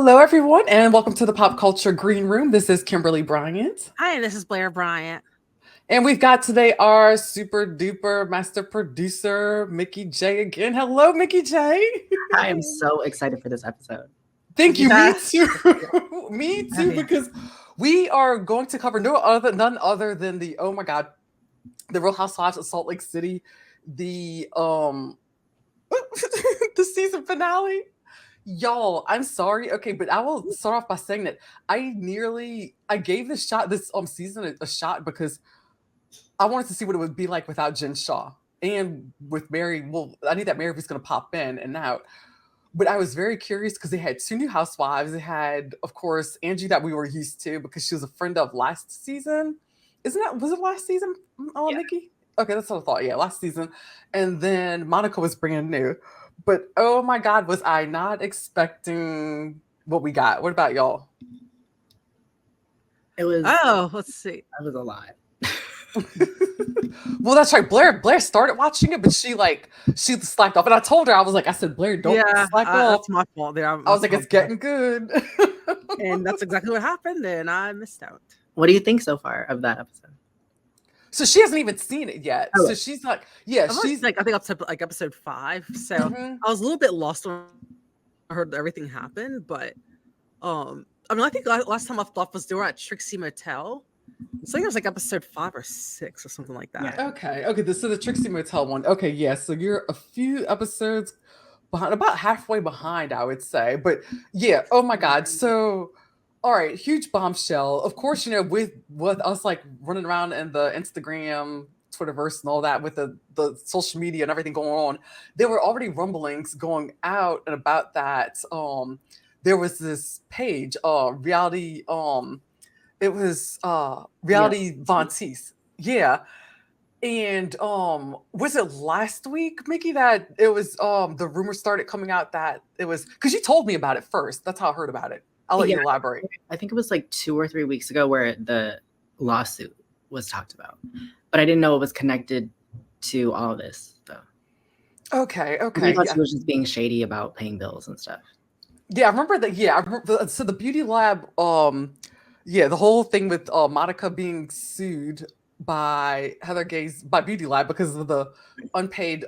Hello, everyone, and welcome to the Pop Culture Green Room. This is Kimberly Bryant. Hi, this is Blair Bryant. And we've got today our super duper master producer, Mickey J. again. Hello, Mickey J. I am so excited for this episode. Thank you. Yes. Me too. Me too, because we are going to cover none other than the, oh my God, the Real Housewives of Salt Lake City, the the season finale. Y'all, I'm sorry. Okay, but I will start off by saying that I gave this season a shot because I wanted to see what it would be like without Jen Shaw and with Mary. Well, I knew that Mary was going to pop in and out, but I was very curious because they had two new housewives. They had, of course, Angie that we were used to because she was a friend of last season. Was it last season? Oh, Yeah. Nikki. Okay, that's what I thought. Yeah, last season, and then Monica was brand new. But oh my God, was I not expecting what we got? What about y'all? It was. Let's see. That was a lot. Well, that's right. Blair started watching it, but she slacked off. And I told her, I said, Blair, don't slack off. That's my fault. There, I was like, it's getting good. And that's exactly what happened, and I missed out. What do you think so far of that episode? So she hasn't even seen it yet. Oh. So she's like, yeah, she's like, I think up to like episode 5. So I was a little bit lost when I heard everything happen, but I mean, I think last time I thought was they were at Trixie Motel. So I think it was like episode 5 or 6 or something like that. Yeah. Okay. So the Trixie Motel one. Okay, yeah. So you're a few episodes behind, about halfway behind, I would say. But yeah, oh my God. So all right, huge bombshell. Of course, with us like running around in the Instagram, Twitterverse, and all that with the social media and everything going on, there were already rumblings going out and about that. There was this page, reality. It was reality Von Tease. Yeah. And was it last week, Mickey, that it was the rumor started coming out that it was because you told me about it first. That's how I heard about it. I'll let you elaborate. I think it was like 2 or 3 weeks ago where the lawsuit was talked about, but I didn't know it was connected to all of this, though. Okay. I thought she was just being shady about paying bills and stuff. Yeah, I remember that. Yeah, I remember. So the Beauty Lab, the whole thing with Monica being sued by Heather Gay's by Beauty Lab because of the unpaid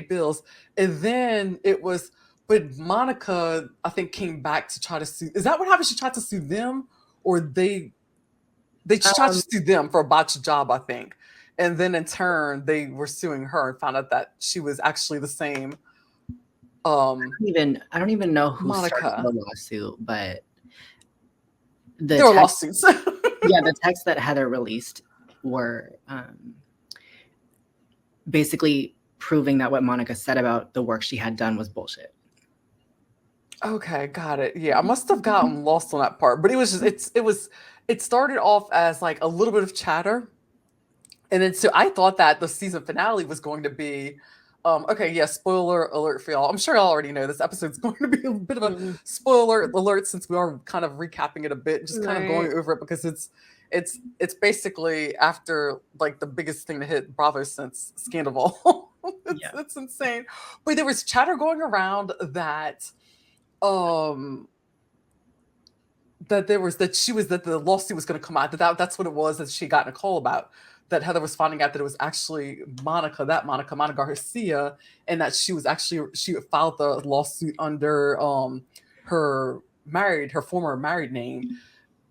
bills, and then it was. But Monica, I think, came back to try to sue. Is that what happened? She tried to sue them, or they tried to sue them for a botched job, I think. And then in turn, they were suing her and found out that she was actually the same. I don't even know who started the lawsuit, but there were lawsuits. Yeah, the texts that Heather released were basically proving that what Monica said about the work she had done was bullshit. Okay, got it. Yeah, I must have gotten lost on that part, but it was just it started off as like a little bit of chatter, and then so I thought that the season finale was going to be, spoiler alert for y'all. I'm sure y'all already know this episode's going to be a bit of a spoiler alert since we are kind of recapping it a bit, just kind of going over it because it's basically after like the biggest thing to hit Bravo since Scandal. It's insane. But there was chatter going around that that the lawsuit was going to come out, that's what it was, that she got in a call about, that Heather was finding out that it was actually Monica Garcia, and that she filed the lawsuit under her former married name.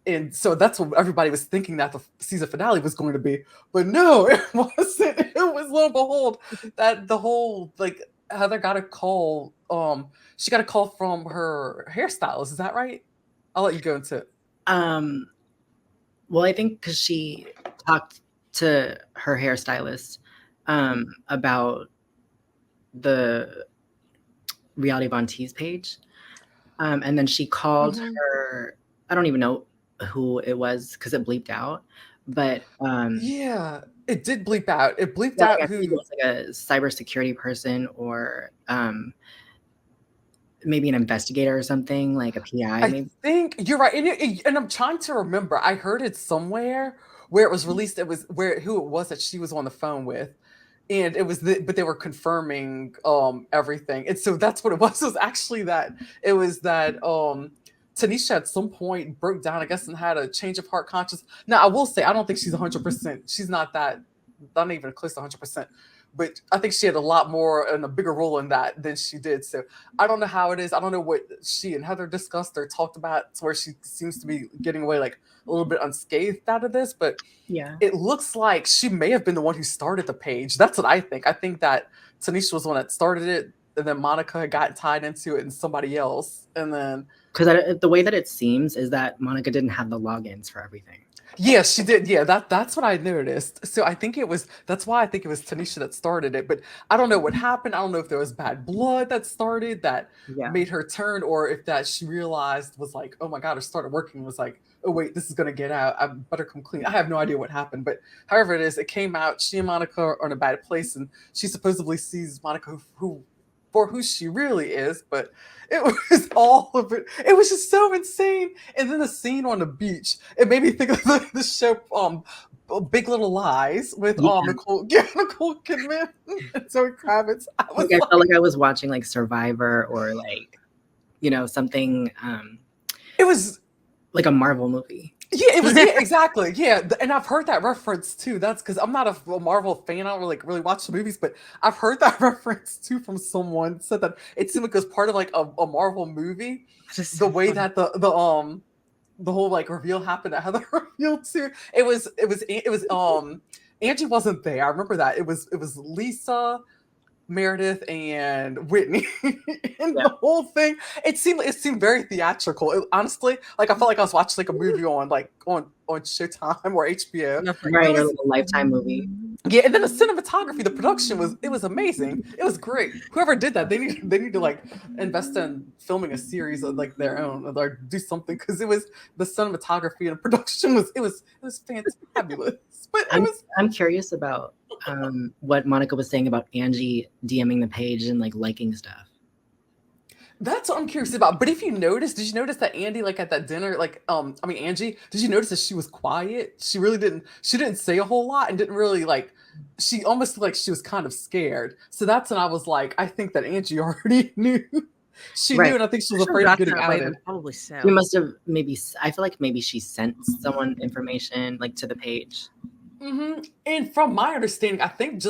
And so that's what everybody was thinking that the season finale was going to be. But no, it wasn't. It was, lo and behold, that the whole, like, Heather got a call. She got a call from her hairstylist. Is that right? I'll let you go into it. Well, I think because she talked to her hairstylist about the Reality Von Tease page. And then she called her, I don't even know who it was because it bleeped out. But yeah, it did bleep out. It bleeped out who. It was like a cybersecurity person or maybe an investigator or something, like a PI. I think you're right, and I'm trying to remember. I heard it somewhere where it was released. It was who it was that she was on the phone with, and it was but they were confirming everything, and so that's what it was. It was actually that Tanisha at some point broke down, I guess, and had a change of heart conscious. Now I will say I don't think she's 100%. She's not even close to 100%. But I think she had a lot more and a bigger role in that than she did. So I don't know how it is. I don't know what she and Heather discussed or talked about to where she seems to be getting away like a little bit unscathed out of this. But Yeah. it looks like she may have been the one who started the page. That's what I think. I think that Tanisha was the one that started it, and then Monica got tied into it and somebody else. And then because the way that it seems is that Monica didn't have the logins for everything. yeah, she did. Yeah, that's what I noticed. So that's why I think it was Tanisha that started it. But I don't know what happened. I don't know if there was bad blood that started that made her turn, or if that she realized was like, oh my God, or started working and was like, oh wait, this is gonna get out. I better come clean. I have no idea what happened. But however it is, it came out. She and Monica are in a bad place, and she supposedly sees Monica for who she really is, but it was all of it. It was just so insane. And then the scene on the beach, it made me think of the show Big Little Lies with Nicole Kidman and Zoe Kravitz. I felt like I was watching like Survivor or like, something. It was like a Marvel movie. Yeah, it was exactly. Yeah, and I've heard that reference too. That's because I'm not a Marvel fan. I don't really watch the movies, but I've heard that reference too from someone. Said that it seemed like it was part of like a Marvel movie. The way that the whole like reveal happened that Heather revealed too. It was Angie wasn't there. I remember that. It was Lisa, Meredith, and Whitney. And the whole thing, it seemed very theatrical. Honestly, like I felt like I was watching like a movie on Showtime or HBO. Right, or like a Lifetime movie. Yeah, and then the cinematography, the production was amazing. It was great. Whoever did that, they need to like invest in filming a series of like their own or do something, because the cinematography and production was fantabulous. But I'm curious about what Monica was saying about Angie DMing the page and like liking stuff. That's what I'm curious about. But if you notice, did you notice that Andy, like at that dinner, Angie, did you notice that she was quiet? She didn't say a whole lot and didn't really she almost looked like she was kind of scared. So that's when I was like, I think that Angie already knew. She knew, and I think she was afraid of getting outed. Probably so. She must have I feel like maybe she sent someone information like to the page. Mm-hmm. And from my understanding, I think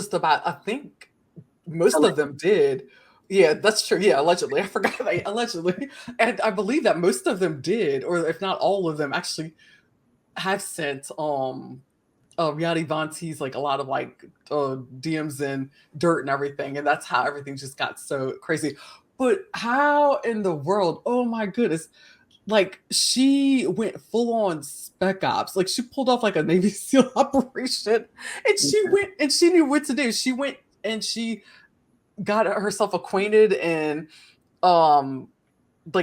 most of them did. Yeah, that's true. Yeah, allegedly. I forgot. Allegedly. And I believe that most of them did, or if not all of them, actually have sent Reality Von Tease like a lot of DMs and dirt and everything. And that's how everything just got so crazy. But how in the world, oh my goodness, like she went full on spec ops. Like she pulled off like a Navy SEAL operation, and she went and she knew what to do. She went and she got herself acquainted, and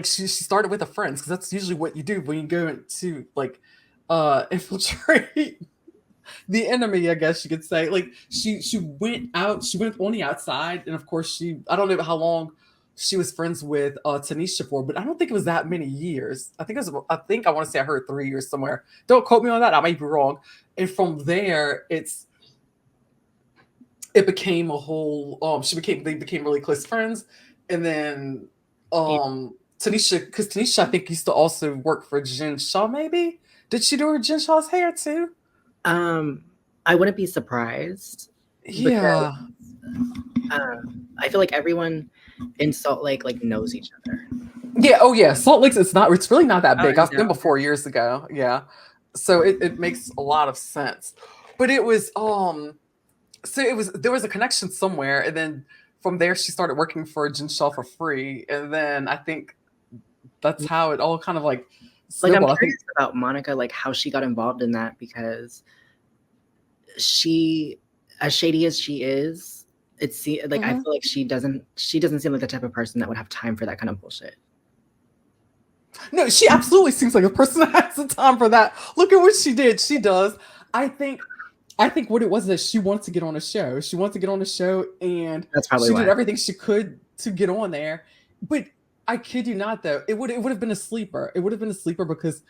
she started with the friends, because that's usually what you do when you go to infiltrate the enemy, I guess you could say. Like she went out, she went on the outside, and of course I don't know how long she was friends with Tanisha for, but I don't think it was that many years. I think I want to say I heard 3 years somewhere. Don't quote me on that. I might be wrong. And from there, it became a whole they became really close friends. And then Tanisha, because Tanisha I think used to also work for Jen Shaw, maybe. Did she do her Jen Shaw's hair too? I wouldn't be surprised. Yeah. I feel like everyone in Salt Lake knows each other. Yeah, oh yeah. Salt Lake's it's really not that big. I've been before years ago. Yeah. So it makes a lot of sense. But it was there was a connection somewhere, and then from there she started working for Jen Shaw for free, and then I think that's how it all kind of I'm curious about Monica, how she got involved in that, because she, as shady as she is, I feel like she doesn't seem like the type of person that would have time for that kind of bullshit. No, she absolutely seems like a person that has the time for that. Look at what she did. She does. I think what it was is that she wants to get on a show. She wants to get on a show, and that's probably she why. Did everything she could to get on there. But I kid you not, though, it would have been a sleeper. It would have been a sleeper because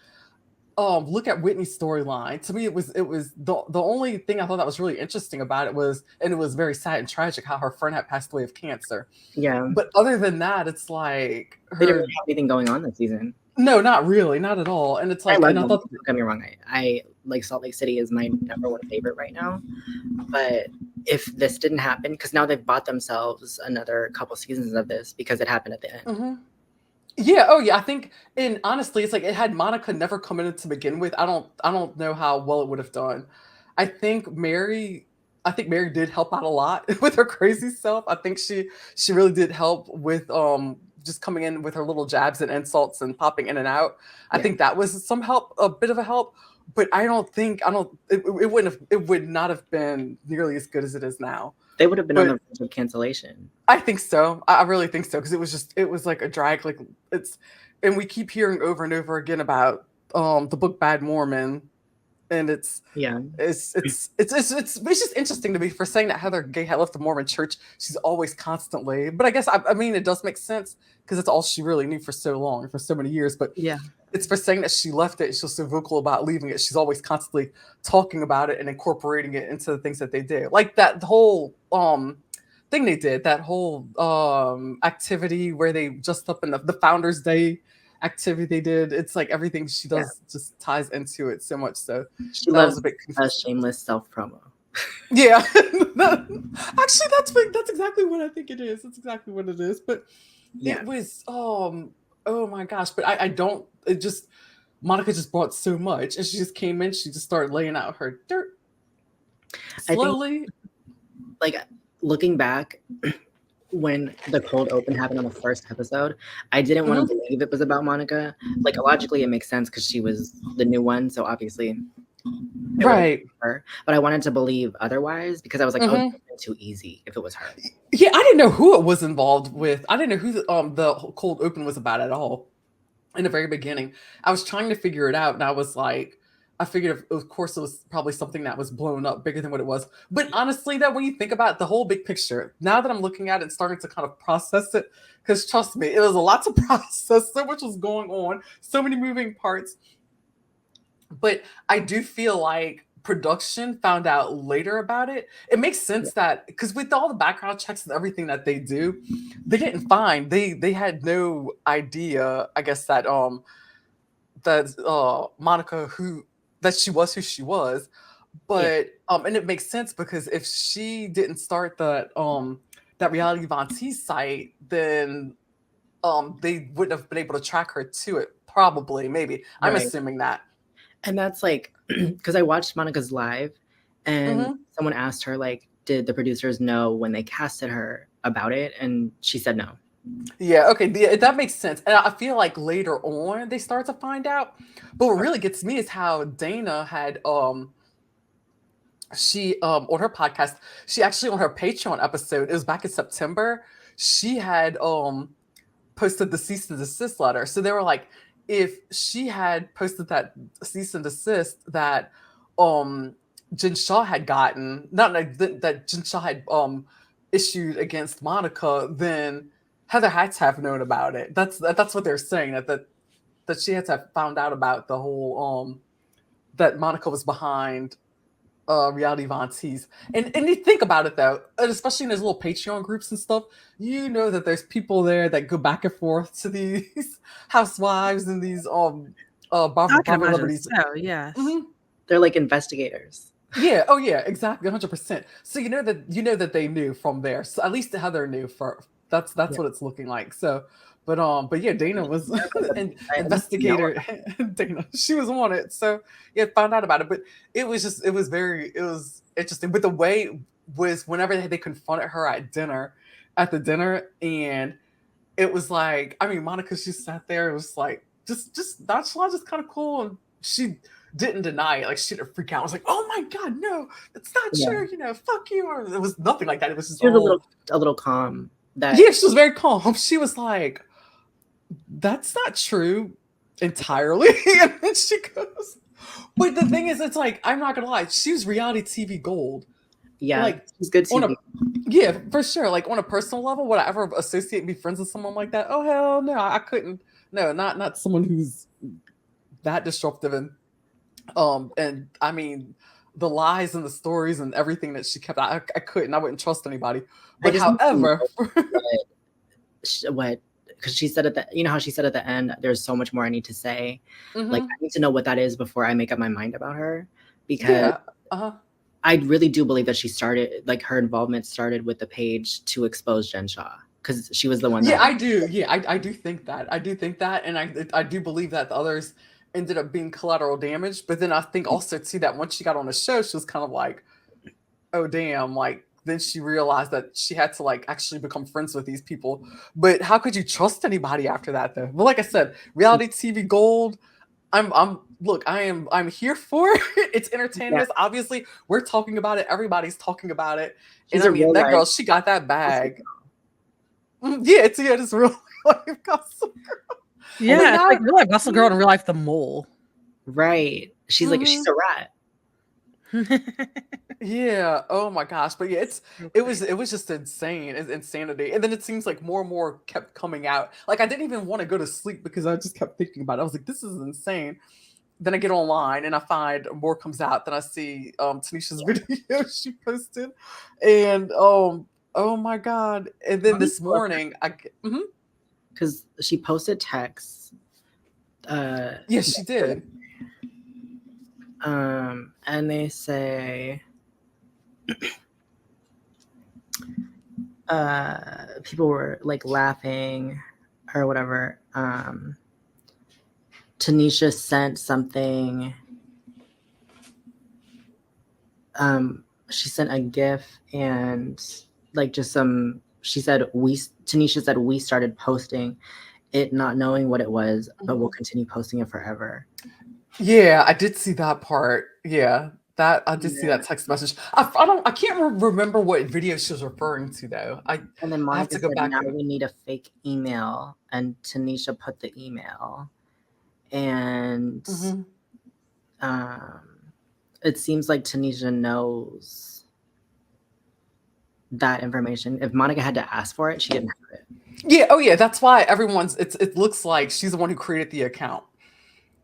look at Whitney's storyline. To me, it was the only thing I thought that was really interesting about it was, and it was very sad and tragic how her friend had passed away of cancer. Yeah. But other than that, it's like They didn't really have anything going on this season. No, not really, not at all. And it's like, I thought, don't get me wrong, I like Salt Lake City is my number one favorite right now. But if this didn't happen, because now they've bought themselves another couple seasons of this because it happened at the end. Mm-hmm. Yeah. Oh, yeah. I think, and honestly, it's like it had Monica never come in to begin with. I don't know how well it would have done. I think Mary did help out a lot with her crazy self. I think she really did help with just coming in with her little jabs and insults and popping in and out. I think that was some help, a bit of a help. But it would not have been nearly as good as it is now. They would have been on the verge of cancellation. I think so. I really think so, because it was like a drag. Like and we keep hearing over and over again about the book Bad Mormon, and it's just interesting to me for saying that Heather Gay had left the Mormon church. She's always constantly, but I guess I mean it does make sense because it's all she really knew for so long, for so many years. But yeah, it's for saying that she left it. She's so vocal about leaving it. She's always constantly talking about it and incorporating it into the things that they do. Like that whole thing they did, that whole activity where they just up in the Founders Day activity they did. It's like everything she does just ties into it so much. So she loves a shameless self promo. Yeah. Actually, that's exactly what I think it is. That's exactly what it is. But it was oh my gosh. But I don't, it just, Monica just brought so much, and she just came in, she just started laying out her dirt slowly. I think, like, looking back, when the cold open happened on the first episode, I didn't want to believe it was about Monica. Like, logically, it makes sense because she was the new one, so obviously, right. Her. But I wanted to believe otherwise because I was like, oh, it would be too easy if it was her. Yeah, I didn't know who it was involved with. I didn't know who the cold open was about at all in the very beginning. I was trying to figure it out, and I was like, I figured, of course, it was probably something that was blown up bigger than what it was. But honestly, that when you think about the whole big picture, now that I'm looking at it and starting to kind of process it, because trust me, it was a lot to process. So much was going on, so many moving parts. But I do feel like production found out later about it. It makes sense that, because with all the background checks and everything that they do, they didn't find, they had no idea, I guess, that Monica, that she was who she was. But and it makes sense because if she didn't start that Reality Von Tease site, then they wouldn't have been able to track her to it, probably, maybe. I'm assuming that. And that's like, because I watched Monica's live, and someone asked her, like, did the producers know when they casted her about it? And she said no. Yeah, okay, that makes sense. And I feel like later on they start to find out. But what really gets me is how Dana had she on her podcast, she actually, on her Patreon episode, it was back in September, she had posted the cease and desist letter. So they were like, if she had posted that cease and desist that Jen Shaw had gotten, not that Jen Shaw had issued against Monica, then Heather had to have known about it. That's what they're saying, that she had to have found out about the whole that Monica was behind Reality Von Tease. And you think about it though, and especially in those little Patreon groups and stuff, you know that there's people there that go back and forth to these housewives and these Barbara celebrities. So, yes. They're like investigators. Yeah. Oh yeah, exactly. 100%. So you know that they knew from there. So at least Heather knew that's what it's looking like. So but yeah, Dana was an investigator. Dana, she was on it. So yeah, found out about it. But it was interesting. But the way was whenever they confronted her at the dinner, and it was like, I mean, Monica, she sat there, it was like just nonchalant, just kind of cool, and she didn't deny it. Like, she didn't freak out. I was like, oh my God, no, it's not true, fuck you. Or it was nothing like that. It was just she was a little calm. Yeah, she was very calm. She was like, that's not true entirely. And then she goes, but the thing is, it's like, I'm not gonna lie, she was reality TV gold. Yeah, like, she's good TV. Yeah, for sure. Like, on a personal level, would I ever associate, be friends with someone like that? Oh hell no, I couldn't. No, not someone who's that disruptive and And I mean, the lies and the stories and everything that she kept, I couldn't, I wouldn't trust anybody. I But just need to however, know what because she said at the how she said at the end, there's so much more I need to say. Like, I need to know what that is before I make up my mind about her, because I really do believe that she started, like, her involvement started with the page to expose Jen Shah, because she was the one that. Yeah, I do. Yeah, I do think that. I do think that, and I do believe that the others ended up being collateral damage. But then I think also too that once she got on the show, she was kind of like, oh damn, like then she realized that she had to like actually become friends with these people. But how could you trust anybody after that though? Well, like I said, reality TV gold. I'm look, I'm here for it. It's entertainment. Yeah. Obviously, we're talking about it. Everybody's talking about it. She's And I a mean, real that life girl, she got that bag. Yeah, it's real life gossip. Yeah, it's like real life Gossip Girl and real life The Mole. Right. She's like, she's a rat. Yeah. Oh my gosh. But yeah, it was just insane. It's insanity. And then it seems like more and more kept coming out. Like I didn't even want to go to sleep because I just kept thinking about it. I was like, this is insane. Then I get online and I find more comes out. Then I see Tanisha's video she posted. And oh my god. And then this morning because she posted texts. Yes, she did. And they say people were like laughing or whatever. Tanisha sent something. She sent a GIF and like just some. She said Tanisha said we started posting it, not knowing what it was, but we'll continue posting it forever. Yeah, I did see that part. Yeah, that I did see that text message. I can't remember what video she was referring to though. And then I have Monica to go said, back. now we need a fake email, and Tanisha put the email, and it seems like Tanisha knows that information. If Monica had to ask for it, she didn't have it. Yeah. Oh yeah. That's why everyone's. It looks like she's the one who created the account.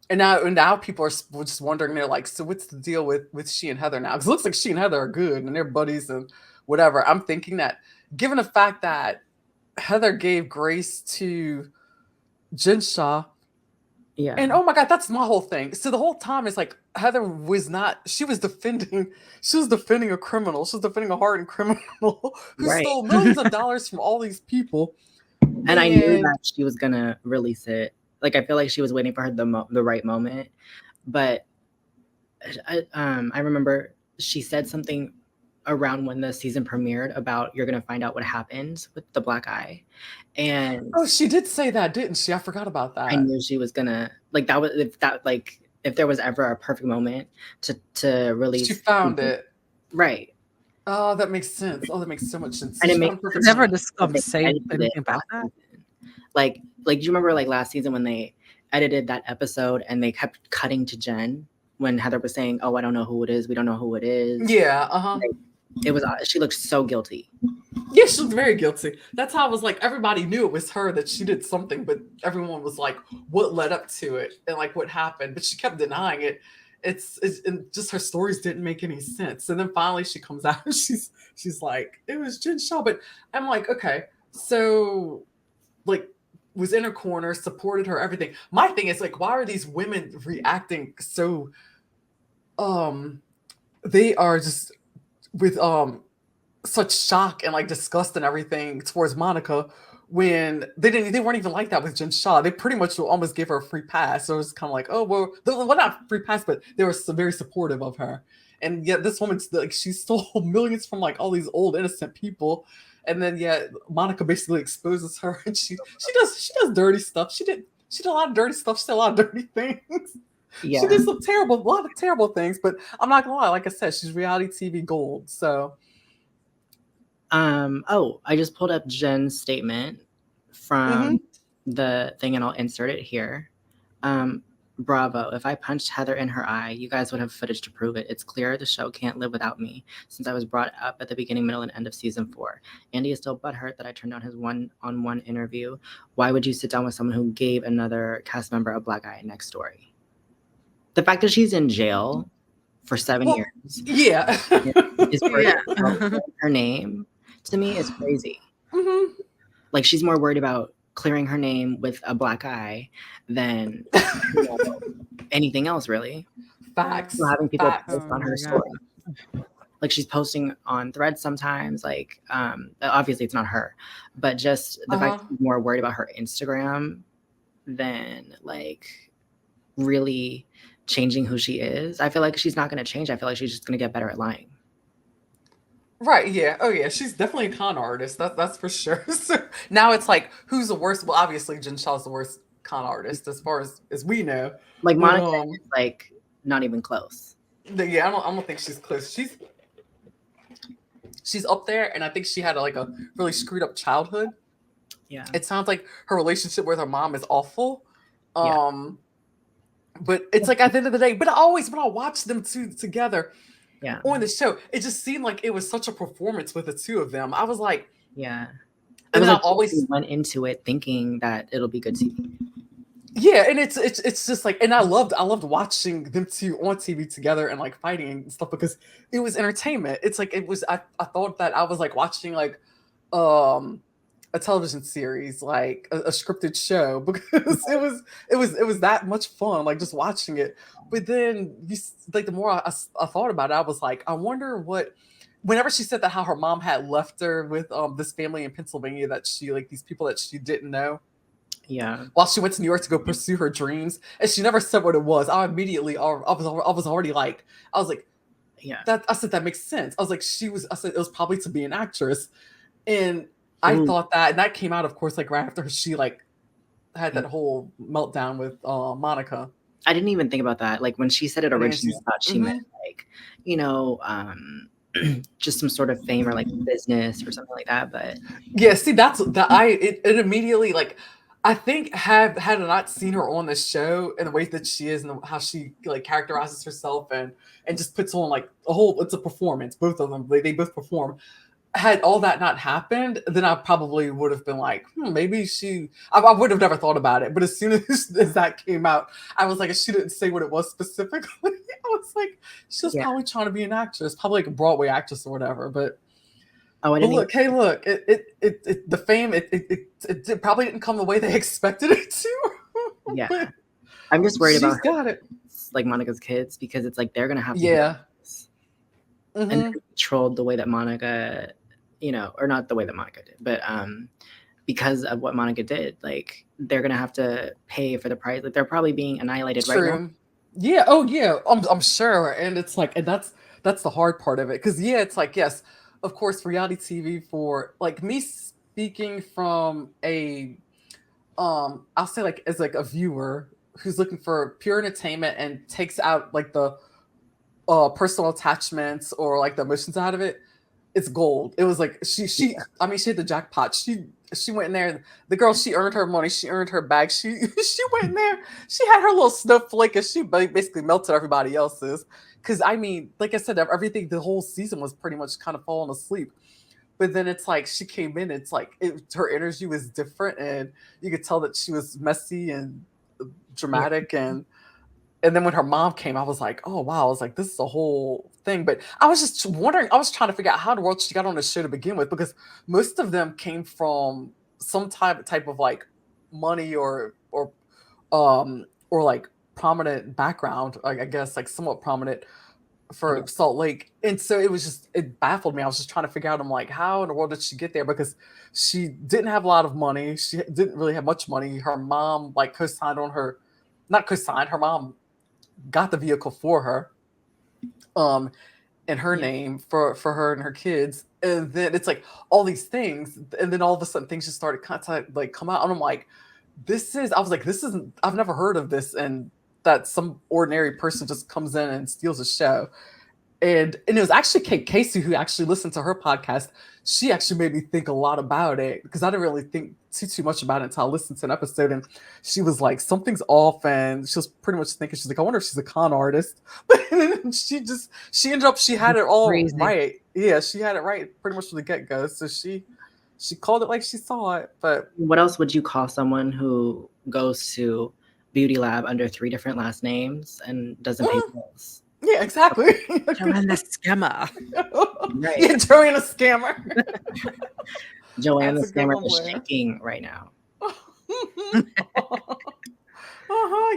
And now people are just wondering. They're like, so what's the deal with she and Heather now? Because it looks like she and Heather are good and they're buddies and whatever. I'm thinking that given the fact that Heather gave grace to Jen Shah. Yeah. And oh my god, that's my whole thing. So the whole time it's like Heather was not. She was defending a criminal. She was defending a hardened criminal who stole millions of dollars from all these people. And I knew that she was gonna release it. Like I feel like she was waiting for her the right moment. But I remember she said something around when the season premiered about you're gonna find out what happens with the black eye. And she did say that, didn't she? I forgot about that. I knew she was gonna like that was if there was ever a perfect moment to release. She found it. Right. Oh, that makes sense. Oh, that makes so much sense. And it makes never say anything about that. Like do you remember like last season when they edited that episode and they kept cutting to Jen when Heather was saying, "Oh, I don't know who it is. We don't know who it is." Yeah. Like, it was. She looked so guilty. Yeah, she was very guilty. That's how I was like, everybody knew it was her, that she did something, but everyone was like, what led up to it and like what happened? But she kept denying it. It's and just her stories didn't make any sense. And then finally she comes out and she's like, it was Jen Shah. But I'm like, okay, so like was in her corner, supported her, everything. My thing is like, why are these women reacting so they are just with such shock and like disgust and everything towards Monica when they weren't even like that with Jen Shah. They pretty much almost gave her a free pass. So it was kind of like, oh well, not free pass, but they were very supportive of her. And yet this woman's like, she stole millions from like all these old innocent people. And then yet Monica basically exposes her and she does dirty stuff. She did a lot of dirty stuff. She did a lot of dirty things. Yeah. She did a lot of terrible things, but I'm not gonna lie, like I said, she's reality TV gold. So I just pulled up Jen's statement from the thing and I'll insert it here. Bravo. If I punched Heather in her eye, you guys would have footage to prove it. It's clear the show can't live without me since I was brought up at the beginning, middle, and end of season 4. Andy is still butthurt that I turned down his one-on-one interview. Why would you sit down with someone who gave another cast member a black eye? Next story. the fact that she's in jail for 7 Well, years yeah. is worried Yeah. about her name, to me, is crazy. Mhm. Like, she's more worried about clearing her name with a black eye than anything else, really. Facts. So having people Facts. post Oh on her my story. Like, she's posting on Threads sometimes. Like, obviously it's not her, but just the fact that she's more worried about her Instagram than like really changing who she is. I feel like she's not going to change. I feel like she's just going to get better at lying. Right, yeah. Oh yeah, she's definitely a con artist. That's for sure. So now it's like, who's the worst? Well, obviously Jen Shah's the worst con artist as far as we know. Like, But Monica is like not even close. yeah, I don't think she's close. She's up there, and I think she had like a really screwed up childhood. Yeah. It sounds like her relationship with her mom is awful. Yeah. But it's like at the end of the day, but always when I watch them two together Yeah. on the show, it just seemed like it was such a performance with the two of them. I was like, Yeah. And then like, I've always went into it thinking that it'll be good TV. Yeah, and it's just like, and I loved watching them two on TV together and like fighting and stuff because it was entertainment. It's like I thought that I was like watching like a television series, like a scripted show, because it was that much fun, like just watching it. But then like the more I thought about it, I was like, I wonder what. Whenever she said that how her mom had left her with this family in Pennsylvania that she like these people that she didn't know. Yeah. While she went to New York to go pursue her dreams, and she never said what it was. I was already like, I was like, Yeah. I said that makes sense. I said it was probably to be an actress, and I thought that, and that came out, of course, like right after she like had that whole meltdown with Monica. I didn't even think about that. Like when she said it originally, I thought she meant like, just some sort of fame or like business or something like that. But yeah, see, it immediately like. I think had I not seen her on the show and the way that she is and how she like characterizes herself and just puts on like it's a performance. Both of them, they both perform. Had all that not happened, then I probably would have been like, maybe I would have never thought about it. But as soon as that came out, I was like, she didn't say what it was specifically. I was like, she was probably trying to be an actress, probably like a Broadway actress or whatever. But look, the fame, it probably didn't come the way they expected it to. Yeah. I'm just worried about got it. Like Monica's kids, because it's like they're gonna have to and they're controlled the way that Monica, or not the way that Monica did, but because of what Monica did, like they're gonna have to pay for the price. Like they're probably being annihilated right now. Yeah. Oh yeah. I'm sure. And it's like, and that's the hard part of it. Cause yeah, it's like, yes, of course, reality TV for like me speaking from I'll say like as like a viewer who's looking for pure entertainment and takes out like the personal attachments or like the emotions out of it, it's gold. It was like she hit the jackpot. She went in there. The girl, she earned her money. She earned her bag. She went in there. She had her little snowflake and she basically melted everybody else's. Because I mean, like I said, everything, the whole season was pretty much kind of falling asleep. But then it's like she came in. It's like her energy was different, and you could tell that she was messy and dramatic. And then when her mom came, I was like, oh wow, I was like, this is a whole thing. But I was just wondering, I was trying to figure out how in the world she got on the show to begin with, because most of them came from some type of like money or like prominent background, like I guess like somewhat prominent for Salt Lake. And so it baffled me. I was just trying to figure out, I'm like, how in the world did she get there? Because she didn't have a lot of money. She didn't really have much money. Her mom like co-signed on her, not co-signed, her mom got the vehicle for her in her name for her and her kids. And then it's like all these things, and then all of a sudden things just started like come out, and I'm like, I've never heard of this, and that some ordinary person just comes in and steals a show. And it was actually Kate Casey who actually listened to her podcast. She actually made me think a lot about it, because I didn't really think too much about it until I listened to an episode, and she was like, something's off, and she was pretty much thinking, she's like, I wonder if she's a con artist. But she ended up, she had it all right. Yeah, she had it right pretty much from the get-go. So she called it like she saw it. But what else would you call someone who goes to beauty lab under 3 different last names and doesn't pay bills. Yeah, exactly. Joanna Scammer. Right. Yeah, Joanna Scammer. Joanna That's a good Scammer one, is Blair. shaking right now.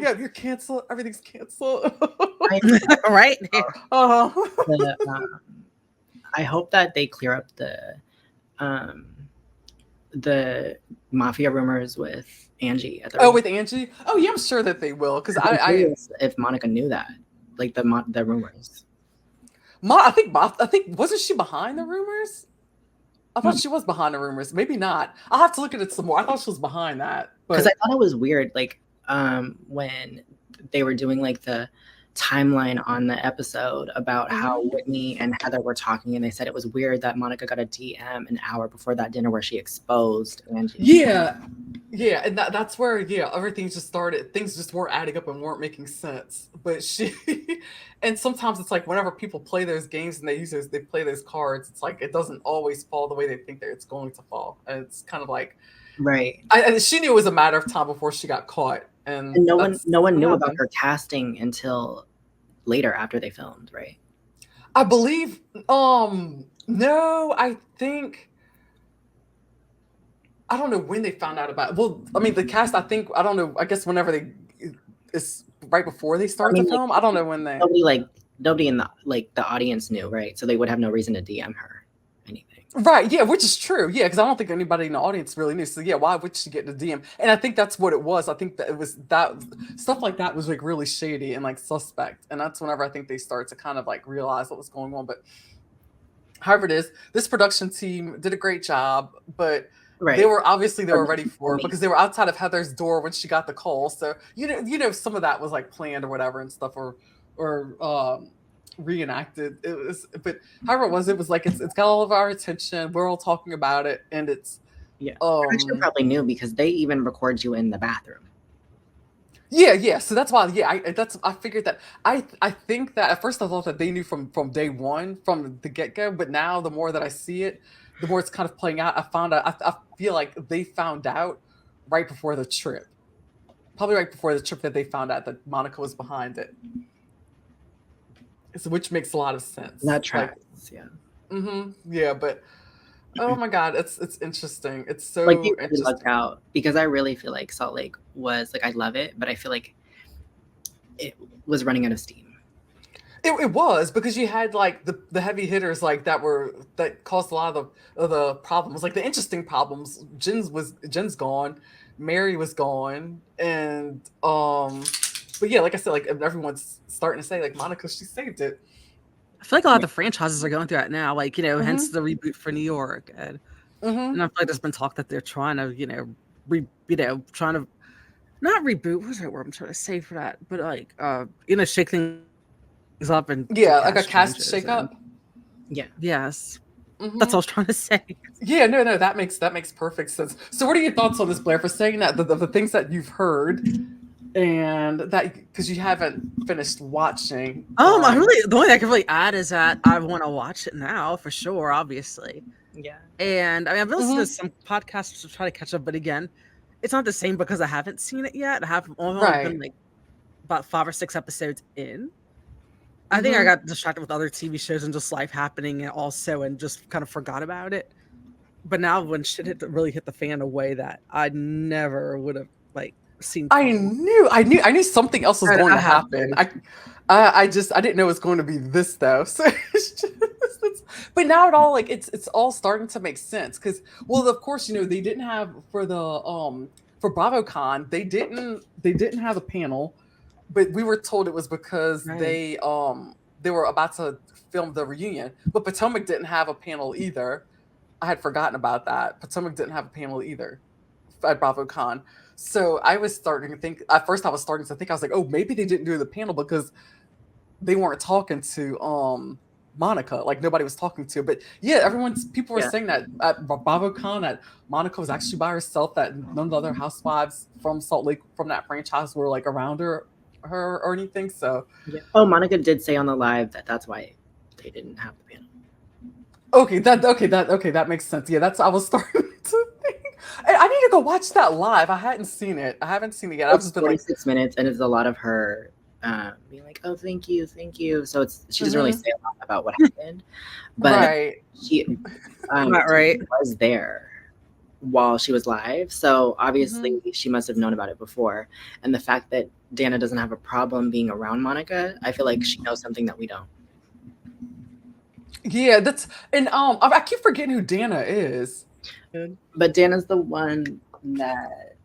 Yeah, you're canceled. Everything's canceled. Right? I hope that they clear up the mafia rumors with Angie at the Oh, with Angie? Oh, yeah, I'm sure that they will. Because I'm I curious if Monica knew that, like the rumors. I think wasn't she behind the rumors? I thought she was behind the rumors. Maybe not. I'll have to look at it some more. I thought she was behind that. Because I thought it was weird, like when they were doing like the timeline on the episode about how Whitney and Heather were talking, and they said it was weird that Monica got a DM an hour before that dinner where she exposed Angie. Yeah, and that's where everything just started. Things just weren't adding up and weren't making sense. But she, and sometimes it's like whenever people play those games and they play those cards, it's like it doesn't always fall the way they think that it's going to fall, and it's kind of like right. And she knew it was a matter of time before she got caught, and no one knew about her casting until later after they filmed, right? I believe. No, I think. I don't know when they found out about it. Well, I mean, the cast, I don't know. I guess whenever it's right before they started the film. I don't know when they. Nobody in the audience knew, right? So they would have no reason to DM her anything. Right, yeah, which is true. Yeah, because I don't think anybody in the audience really knew. So yeah, why would she get the DM? And I think that's what it was. I think that it was that stuff like that was like really shady and like suspect. And that's whenever I think they start to kind of like realize what was going on. But however it is, this production team did a great job, but they were ready for it because they were outside of Heather's door when she got the call. So some of that was like planned or whatever and stuff, or reenacted. But however it was like it's got all of our attention. We're all talking about it, and it's Actually, probably knew because they even record you in the bathroom. Yeah. So that's why. Yeah, I figured that. I think that at first I thought that they knew from day one, from the get go. But now the more that I see it, the more it's kind of playing out. I feel like they found out right before the trip. Probably right before the trip that they found out that Monica was behind it. So, which makes a lot of sense. That tracks, yeah. Yeah, but oh my God, it's interesting. It's so like you really interesting. lucked out because I really feel like Salt Lake was like I love it, but I feel like it was running out of steam. It was because you had like the heavy hitters like that caused a lot of the problems, like the interesting problems. Jen's gone, Mary was gone, and but yeah, like I said, like everyone's starting to say like Monica, she saved it. I feel like a lot of the franchises are going through that now, like hence the reboot for New York, and I feel like there's been talk that they're trying to trying to not reboot. What's the word I'm trying to say for that? But like shake things up and like a cast shake up. Yes. That's all I was trying to say. Yeah, no, that makes perfect sense. So what are your thoughts on this, Blair, for saying that the things that you've heard and that because you haven't finished watching? The only thing I can really add is that I want to watch it now for sure, obviously. Yeah. And I mean I've been listening to some podcasts to try to catch up, but again, it's not the same because I haven't seen it yet. I have only been like about 5 or 6 episodes in. I think I got distracted with other TV shows and just life happening and just kind of forgot about it. But now when shit really hit the fan a way that I never would have like seen. I knew something else was going to happen. I didn't know it was going to be this though. So but now it all like it's all starting to make sense because of course they didn't have for the for BravoCon they didn't have a panel. But we were told it was because they were about to film the reunion. But Potomac didn't have a panel either. I had forgotten about that. Potomac didn't have a panel either at BravoCon. So I was starting to think, at first I was like, oh, maybe they didn't do the panel because they weren't talking to Monica. Like nobody was talking to. But yeah, people were saying that at BravoCon that Monica was actually by herself, that none of the other housewives from Salt Lake, from that franchise were like around her or anything. So Monica did say on the live that's why they didn't have the panel. That makes sense. Yeah, that's I was starting to think. I need to go watch that live. I hadn't seen it. I haven't seen it yet. I've It's just been like 46 minutes, and it's a lot of her being like, "Oh, thank you." So she doesn't really say a lot about what happened, but right. she Not right. was there while she was live, so obviously she must have known about it before. And the fact that Dana doesn't have a problem being around Monica, I feel like she knows something that we don't. Yeah, that's and I keep forgetting who Dana is. But Dana's the one that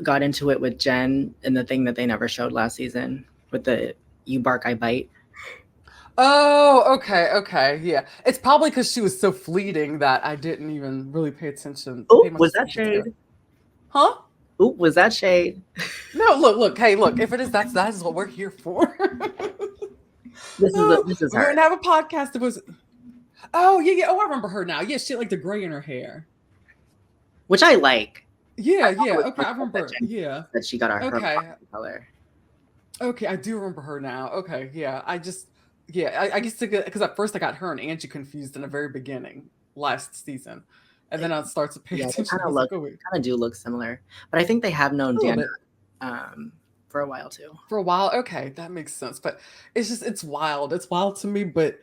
got into it with Jen in the thing that they never showed last season with the "you bark, I bite." Oh, okay, yeah. It's probably because she was so fleeting that I didn't even really pay attention. Oh, was that shade? Huh? Oh, was that shade? No, look. Hey, look. If it is, that is what we're here for. This is We're her. gonna have a podcast. It was. Oh yeah. Oh, I remember her now. Yeah, she had like the gray in her hair. Which I like. Yeah. Okay, I remember. Yeah. That she got her color. Okay, I do remember her now. Okay, yeah. I guess because at first I got her and Angie confused in the very beginning last season, and then I started to pay attention. They kind of do look similar, but I think they have known Dana for a while too. For a while, okay, that makes sense. But it's wild. It's wild to me. But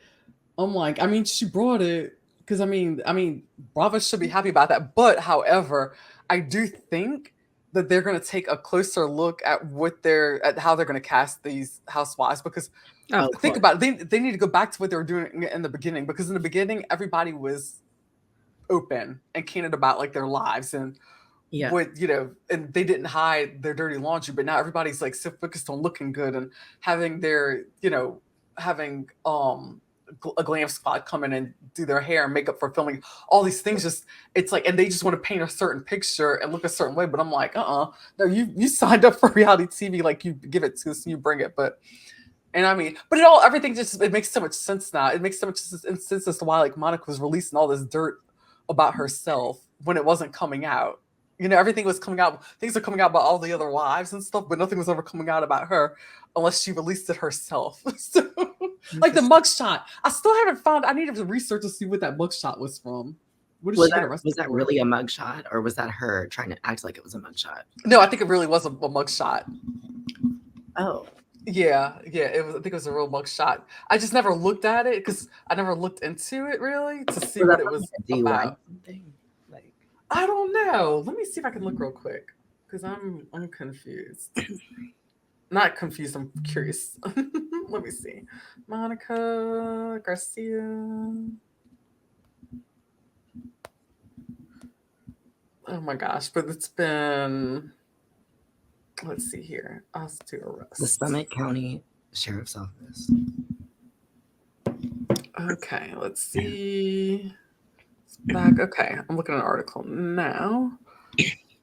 I'm like, I mean, she brought it because I mean, Bravo should be happy about that. But however, I do think that they're going to take a closer look at how they're going to cast these housewives, because think about it, they need to go back to what they were doing in the beginning, because in the beginning everybody was open and candid about like their lives and what, and they didn't hide their dirty laundry. But now everybody's like so focused on looking good and having their having a glam squad come in and do their hair and makeup for filming, all these things. Just it's like, and they just want to paint a certain picture and look a certain way. But I'm like, no, you signed up for reality TV, like you give it to us and you bring it. But everything it makes so much sense now. It makes so much sense as to why like Monica was releasing all this dirt about herself when it wasn't coming out. Everything was coming out. Things are coming out about all the other wives and stuff, but nothing was ever coming out about her unless she released it herself. So, like the mugshot, I still haven't found. I needed to research to see what that mugshot was from. Was that really a mugshot, or was that her trying to act like it was a mugshot? No, I think it really was a mugshot. Oh. Yeah. It was. I think it was a real mugshot. I just never looked at it because I never looked into it really to see what it was about. I don't know. Let me see if I can look real quick because I'm confused. Not confused. I'm curious. Let me see. Monica Garcia. Oh my gosh! But it's been. Let's see here. Us to arrest. The Summit County Sheriff's Office. Okay. Let's see. Back. Okay, I'm looking at an article now.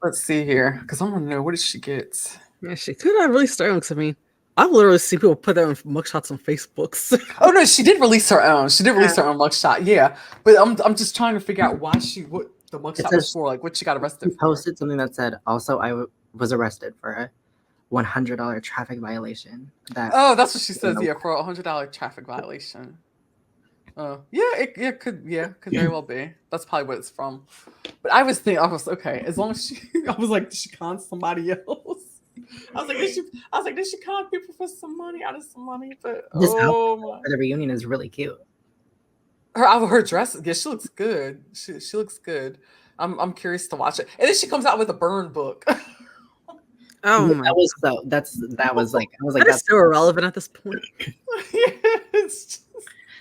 Let's see here, because I want to know, what did she get? Yeah, she could have really started. Because I mean, I've literally seen people put their own mugshots on Facebook. Oh no, she did release her own. She did release her own mugshot. Yeah, but I'm just trying to figure out what the mugshot was for. Like what she got arrested for. Posted something that said, "Also, I was arrested for a $100 traffic violation." That's what she says. Yeah, for a $100 traffic violation. It could very well be. That's probably what it's from. But I was okay. As long as I was like, did she con somebody else? I was like, did she con people for some money, out of some money? But the reunion is really cute. Her dress, yeah, she looks good. She looks good. I'm curious to watch it. And then she comes out with a burn book. Oh my! That was like that's so irrelevant at this point. It's just,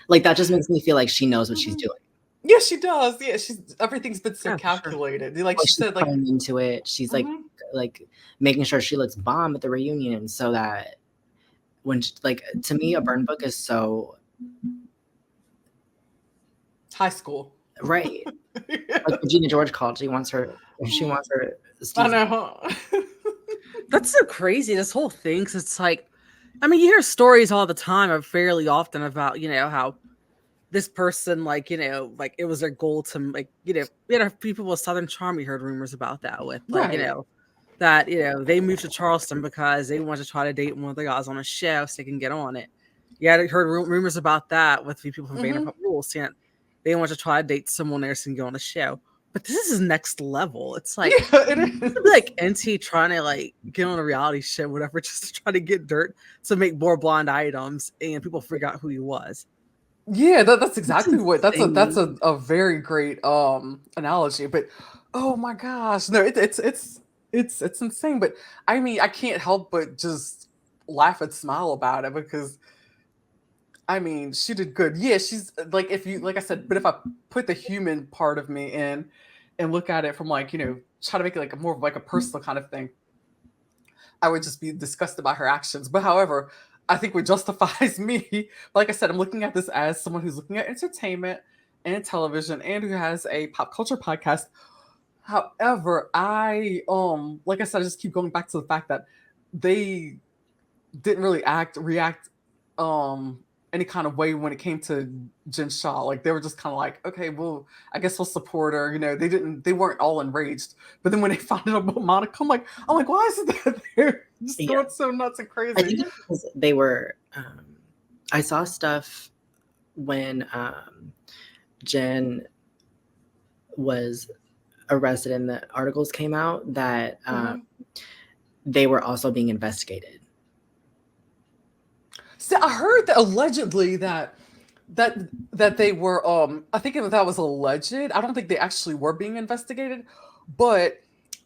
like that just makes me feel like she knows what she's doing. Yeah, she does. Yeah, everything's been so calculated. Sure. Like she said, like into it. She's like making sure she looks bomb at the reunion, so that when to me a burn book is so high school, right? Like Regina George called. She wants her. I know. That's so crazy. This whole thing, because it's like, I mean, you hear stories all the time, or fairly often, about how this person, like it was their goal to, like, people with Southern Charm. We heard rumors about that with, like, right. That they moved to Charleston because they wanted to try to date one of the guys on a show so they can get on it. Yeah, I heard rumors about that with people from Vanderpump Rules saying they want to try to date someone else and go on a show. But this is next level. It's like, Yeah, it is. like NT trying to like get on a reality show, whatever, just to try to get dirt to make more blind items, and people forgot who he was. Yeah, that's exactly what that's insane. a very great analogy. But oh my gosh, no, it's insane. But I mean, I can't help but just laugh and smile about it because I mean, she did good. Yeah, she's like if you like I said, but if I put the human part of me in and look at it from like, try to make it like a more of like a personal kind of thing, I would just be disgusted by her actions. But however, I think what justifies me, like I said, I'm looking at this as someone who's looking at entertainment and television and who has a pop culture podcast. However, I like I said, I just keep going back to the fact that they didn't really react any kind of way when it came to Jen Shaw. Like they were just kind of like, okay, well, I guess we'll support her. They weren't all enraged. But then when they found out about Monica, I'm like, why is that there? Just going so nuts and crazy. I think it's because they were. I saw stuff when Jen was arrested and the articles came out that they were also being investigated. See, I heard that allegedly that they were I think that was alleged. I don't think they actually were being investigated, but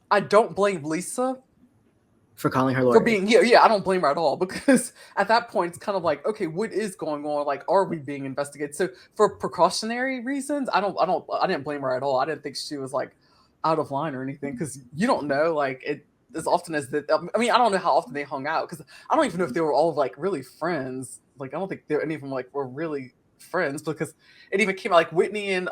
I don't blame Lisa for calling her lawyer. For being I don't blame her at all because at that point it's kind of like, okay, what is going on? Like, are we being investigated? So for precautionary reasons, I didn't blame her at all. I didn't think she was like out of line or anything because you don't know like it as often as that. I mean, I don't know how often they hung out because I don't even know if they were all like really friends. Like, I don't think any of them like were really friends because it even came out like Whitney and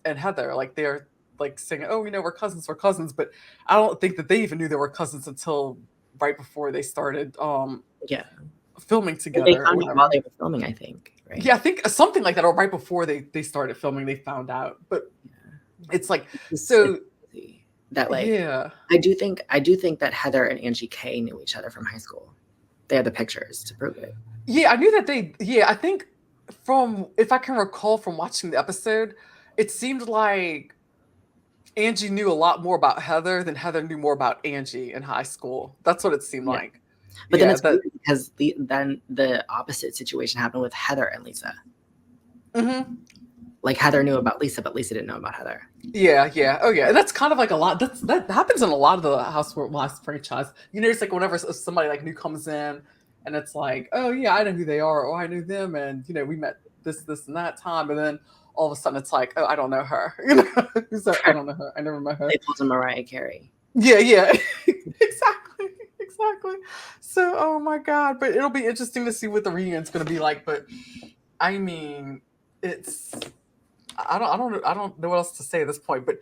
Heather, like they're like saying, oh, we're cousins, but I don't think that they even knew they were cousins until right before they started filming together. They found out while they were filming, I think. Right? Yeah, I think something like that, or right before they started filming, they found out. But it's like so. That I do think that Heather and Angie K knew each other from high school. They had the pictures to prove it. Yeah, I knew that I think if I can recall from watching the episode, it seemed like Angie knew a lot more about Heather than Heather knew more about Angie in high school. That's what it seemed like. But then it's weird because then the opposite situation happened with Heather and Lisa. Mm-hmm. Like Heather knew about Lisa, but Lisa didn't know about Heather. Yeah. Oh, yeah. And that's kind of like a lot. That happens in a lot of the Housewives franchise. It's like whenever somebody like new comes in, and it's like, oh yeah, I know who they are, or I knew them, and we met this and that time, and then all of a sudden it's like, oh, I don't know her. So I don't know her. I never met her. They pulled a Mariah Carey. Yeah. Exactly. So, oh my God, but it'll be interesting to see what the reunion's going to be like. But I mean, I don't know what else to say at this point, but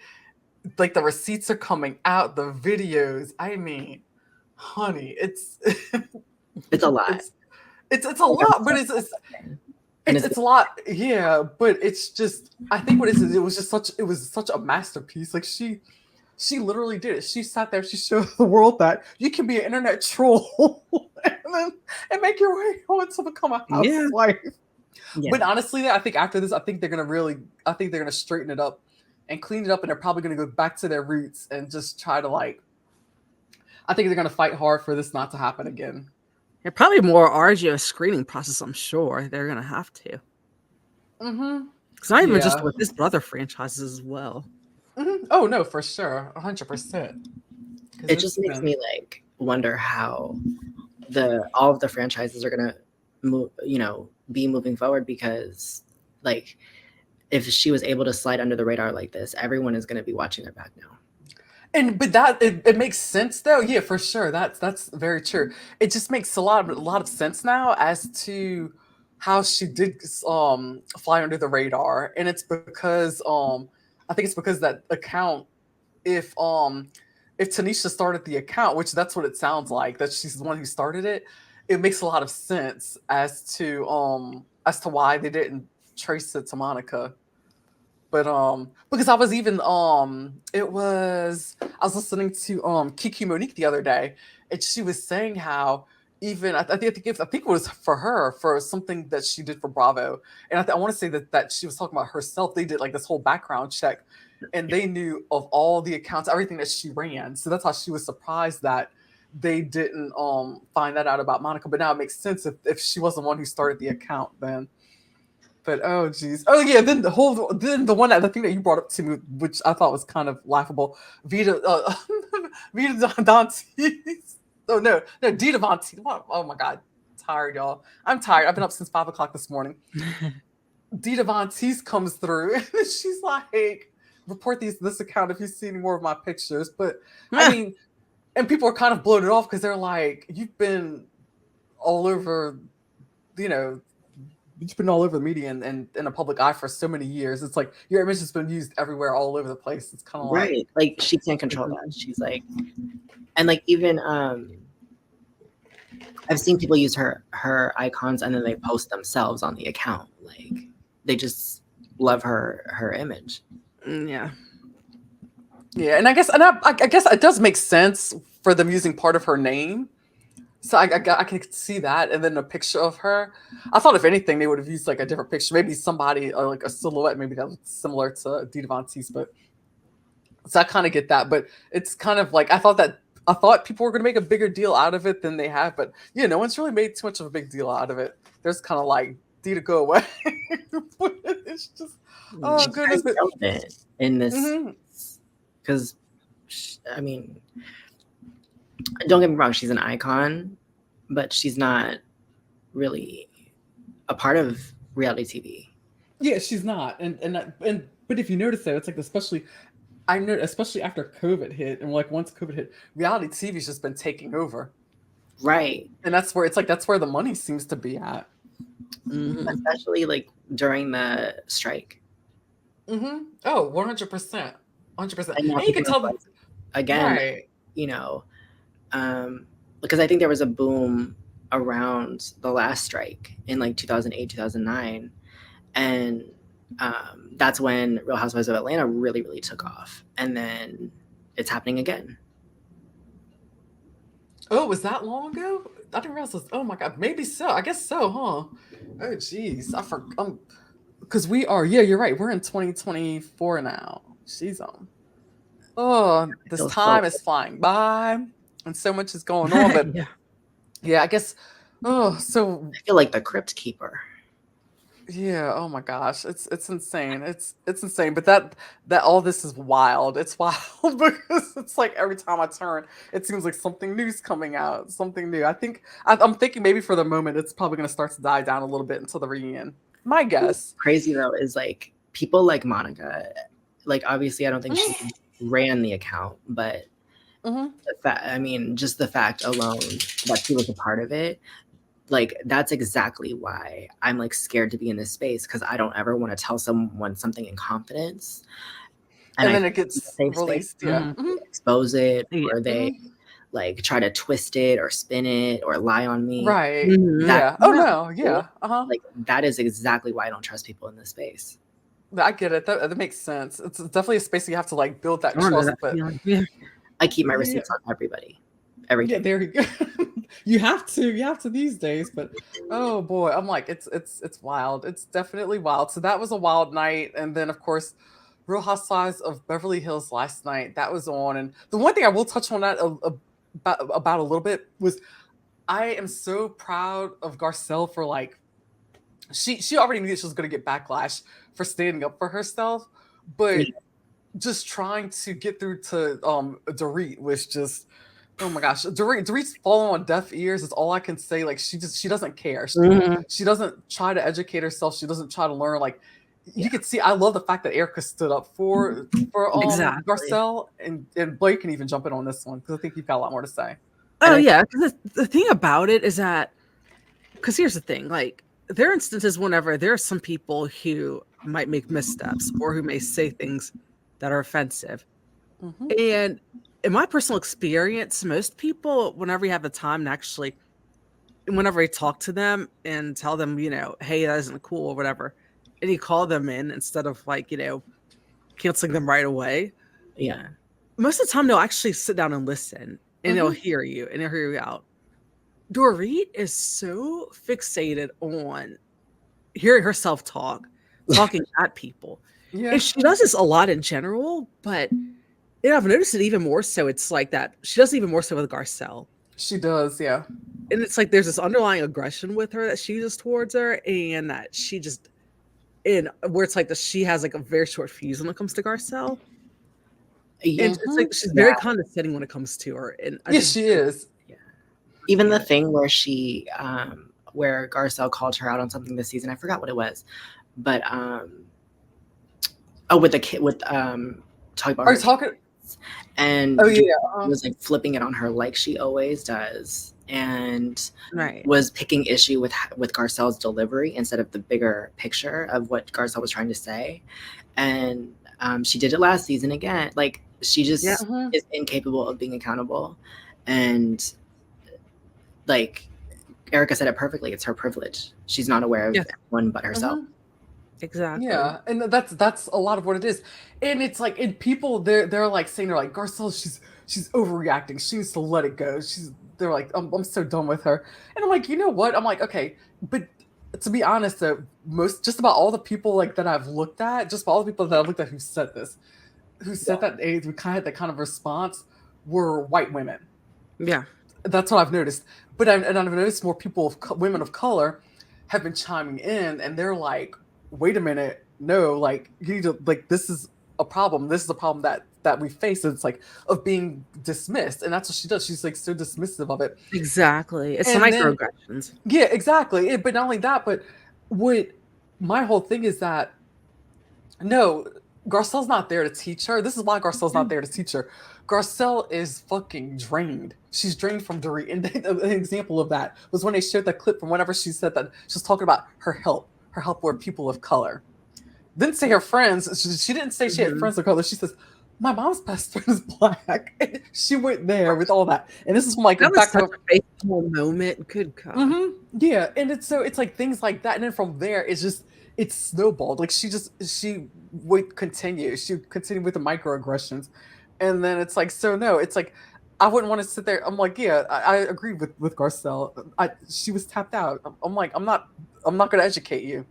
like the receipts are coming out, the videos. I mean, honey, it's a lot. It's a lot, but it's a lot. Yeah, but it's just, I think what it is, it was such a masterpiece. Like she literally did it. She sat there, she showed the world that you can be an internet troll and make your way on to become a housewife. Yeah. But honestly, I think after this, I think they're gonna straighten it up and clean it up, and they're probably gonna go back to their roots and just try to I think they're gonna fight hard for this not to happen again. Yeah, probably more arduous screening process. I'm sure they're gonna have to. Mm-hmm. It's not even just with this brother franchises as well. Mm-hmm. Oh no, for sure, 100%. It just makes me wonder how all of the franchises are gonna move, be moving forward, because if she was able to slide under the radar like this, everyone is going to be watching her back now. But that it makes sense though. Yeah, for sure. That's very true. It just makes a lot of sense now as to how she did fly under the radar, and it's because I think it's because that account, if Tanisha started the account, which that's what it sounds like, that she's the one who started it, it makes a lot of sense as to why they didn't trace it to Monica. But because I was even I was listening to Kiki Monique the other day, and she was saying how even I think it was for her for something that she did for Bravo, and I want to say that she was talking about herself. They did like this whole background check, and they knew of all the accounts, everything that she ran. So that's how she was surprised that they didn't find that out about Monica. But now it makes sense if she was the one who started the account then. But oh geez, oh yeah. Then the one the thing that you brought up to me, which I thought was kind of laughable, Vita Vita Dantes. Oh no, Dita Von Teese. Oh my god, tired y'all. I'm tired. I've been up since 5 o'clock this morning. Dita Von Teese comes through and she's like, report this account if you see any more of my pictures. But I mean, and people are kind of blown it off because they're like, you've been all over, you know. You've been all over the media and in a public eye for so many years. It's like your image has been used everywhere, all over the place. It's kind of right. Like she can't control that. She's like, and like even I've seen people use her icons and then they post themselves on the account. Like they just love her image. Yeah. Yeah, and I guess it does make sense for them using part of her name. So I can see that, and then a picture of her. I thought if anything they would have used like a different picture, maybe somebody like a silhouette, maybe that was similar to Dita Von Teese. But so I kind of get that, but it's kind of like I thought people were going to make a bigger deal out of it than they have, but yeah, no one's really made too much of a big deal out of it. There's kind of like Dita, go away. It's just oh goodness, relevant in this because I mean. Don't get me wrong, she's an icon, but she's not really a part of reality TV. Yeah, she's not. And but if you notice though, it's like especially after COVID hit, and like once COVID hit, reality TV's just been taking over. Right. And that's where the money seems to be at. Mm-hmm. Especially like during the strike. Mm-hmm. Oh, 100%. 100%. And you can tell again, right. You know, because I think there was a boom around the last strike in like 2008, 2009. And that's when Real Housewives of Atlanta really, really took off. And then it's happening again. Oh, was that long ago? I didn't realize this. Oh my God, maybe so. I guess so, huh? Oh geez, I forgot. Because we are, yeah, you're right. We're in 2024 now. She's on. Oh, this time is flying by. And so much is going on, but yeah, I guess. Oh, so I feel like the Crypt Keeper. Yeah. Oh my gosh, it's insane. It's insane. But that all this is wild. It's wild because it's like every time I turn, it seems like something new's coming out. Something new. I'm thinking maybe for the moment it's probably going to start to die down a little bit until the reunion. My guess. What's crazy though is like people like Monica. Like obviously, I don't think she ran the account, but. I mean, just the fact alone that she was a part of it, like that's exactly why I'm like scared to be in this space because I don't ever want to tell someone something in confidence, and then it gets released, expose it, or they like try to twist it or spin it or lie on me, right? Yeah. Oh no, yeah. Like that is exactly why I don't trust people in this space. I get it. That makes sense. It's definitely a space you have to like build that trust, but. I keep my receipts on everybody. Every day. Yeah, there you go. You have to these days, but oh boy, I'm like, it's wild. It's definitely wild. So that was a wild night. And then of course, Real Housewives of Beverly Hills last night, that was on. And the one thing I will touch on that about a little bit was I am so proud of Garcelle for like, she already knew that she was going to get backlash for standing up for herself, but just trying to get through to Dorit was just, oh my gosh, Dorit's falling on deaf ears is all I can say. Like she doesn't care. She doesn't try to educate herself. She doesn't try to learn. Like you could see, I love the fact that Erica stood up for Garcelle, and Blake can even jump in on this one because I think you've got a lot more to say. Oh yeah, because the thing about it is that, because here's the thing, like there are instances whenever there are some people who might make missteps or who may say things that are offensive. And in my personal experience, most people, whenever you have the time to actually, whenever I talk to them and tell them, you know, hey, that isn't cool or whatever, and you call them in instead of like, you know, canceling them right away. Yeah. Most of the time they'll actually sit down and listen and they'll hear you and they'll hear you out. Dorit is so fixated on hearing herself talking at people. Yeah. And she does this a lot in general, but I've noticed it even more so. It's like that she does it even more so with Garcelle. She does, yeah. And it's like there's this underlying aggression with her that she uses towards her, and that she just in where it's like that she has like a very short fuse when it comes to Garcelle. And it's like she's very condescending when it comes to her. And she is. Yeah. Even the thing where she where Garcelle called her out on something this season, I forgot what it was, but with the kid with talking about and was like flipping it on her like she always does, and was picking issue with Garcelle's delivery instead of the bigger picture of what Garcelle was trying to say. And she did it last season again. Like she just is incapable of being accountable. And like Erica said it perfectly, it's her privilege. She's not aware of anyone but herself. Exactly. Yeah, and that's a lot of what it is. And it's like, and people they're like saying, they're like, Garcelle, she's overreacting. She needs to let it go. They're like, I'm so done with her. And I'm like, you know what? I'm like, okay, but to be honest, just about all the people like that I've looked at, just about all the people that I've looked at who said that we kind of had that kind of response were white women. Yeah, that's what I've noticed. But I've noticed more women of color have been chiming in, and they're like, wait a minute, no, like you need to, like, this is a problem. This is a problem that we face. It's like of being dismissed, and that's what she does. She's like so dismissive of it. Exactly, it's the microaggressions. Yeah, exactly. But not only that, but what my whole thing is that no, Garcelle's not there to teach her. This is why Garcelle's not there to teach her. Garcelle is fucking drained. She's drained from Dorit. And an example of that was when they showed that clip from whenever she said that she was talking about her help were people of color. Didn't say her friends. She didn't say she had friends of color. She says, my mom's best friend is black. And she went there with all that. And this is like that was such a fateful moment. Good God. Yeah, and it's like things like that. And then from there, it's snowballed. Like she would continue. She would continue with the microaggressions. And then it's like, so no, it's like, I wouldn't want to sit there. I'm like, yeah, I agree with Garcelle. She was tapped out. I'm like, I'm not going to educate you.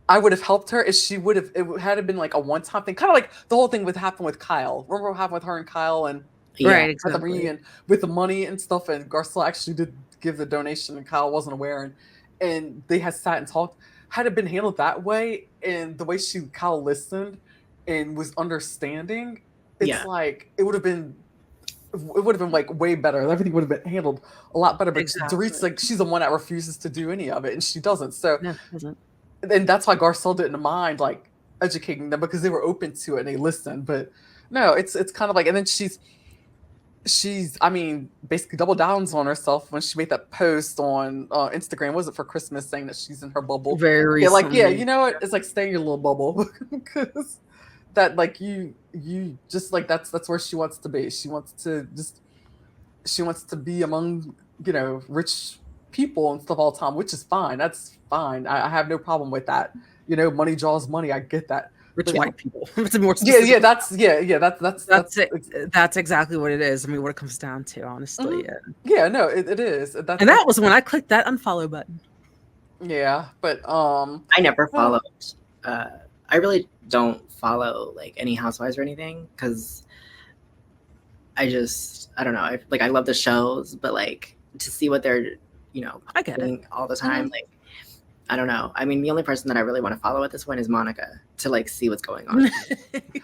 I would have helped her if she would have. It had been like a one-time thing, kind of like the whole thing happened with Kyle. Remember what happened with her and Kyle, and exactly. At the reunion with the money and stuff. And Garcelle actually did give the donation, and Kyle wasn't aware, and they had sat and talked. Had it been handled that way, and the way Kyle listened and was understanding, it's like it would have been like way better. Everything would have been handled a lot better. But Dorit's like, she's the one that refuses to do any of it, and she doesn't. So, and that's why Garcelle didn't mind like educating them, because they were open to it and they listened. But no, it's kind of like, and then she's I mean, basically double downs on herself when she made that post on Instagram. Was it for Christmas, saying that she's in her bubble? Very recently. Like, yeah, you know what? It's like, stay in your little bubble, because that, like, you just like, that's where she wants to be. She wants to be among, you know, rich people and stuff all the time, which is fine. That's fine. I have no problem with that. You know, money draws money. I get that. Rich white people. It's more that's exactly what it is. I mean, what it comes down to, honestly. Yeah, no, it is. And that was when I clicked that unfollow button. Yeah, but I never followed. I really don't follow like any Housewives or anything, because I don't know. I love the shows, but like to see what they're, you know, I get doing all the time. Like, I don't know. I mean, the only person that I really want to follow at this point is Monica, to like see what's going on.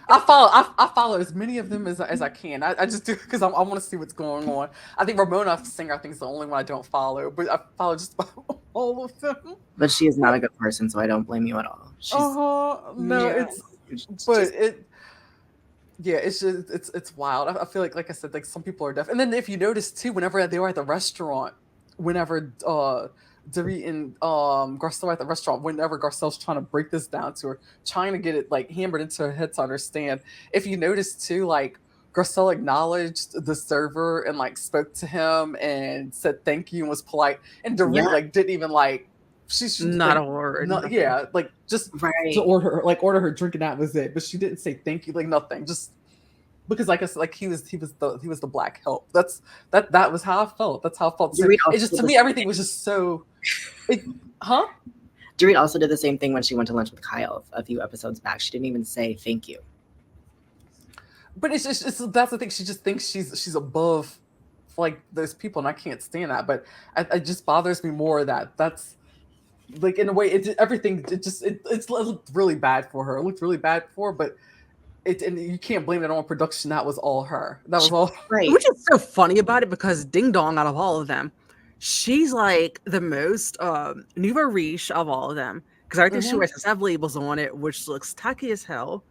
I follow as many of them as I can. I just do, because I want to see what's going on. I think Ramona Singer, I think, is the only one I don't follow, but I follow just about all of them. But she is not a good person, so I don't blame you at all. It's wild. I feel like I said, like, some people are deaf. And then if you notice too, whenever they were at the restaurant, whenever Dorit and Garcelle were at the restaurant, whenever Garcelle's trying to break this down to her, trying to get it like hammered into her head to understand. If you notice too, like, Garcelle acknowledged the server and like spoke to him and said thank you and was polite, and Dorit like didn't even like, she's not like, a word. Like just to order her drink, and that was it. But she didn't say thank you, like nothing. Just because like I said, like he was the black help. That was how I felt. That's how I felt. So Dorit it just, to me, everything was just so, huh? Dorit also did the same thing when she went to lunch with Kyle a few episodes back. She didn't even say thank you. But it's just that's the thing. She just thinks she's above like those people, and I can't stand that. But it just bothers me more that that's like, in a way, everything. It looked really bad for her. It looked really bad for her, but and you can't blame it on production. That was all her. That was all. Right. Which is so funny about it, because Ding Dong, out of all of them, she's like the most nouveau riche of all of them, because everything she wears has have labels on it, which looks tacky as hell.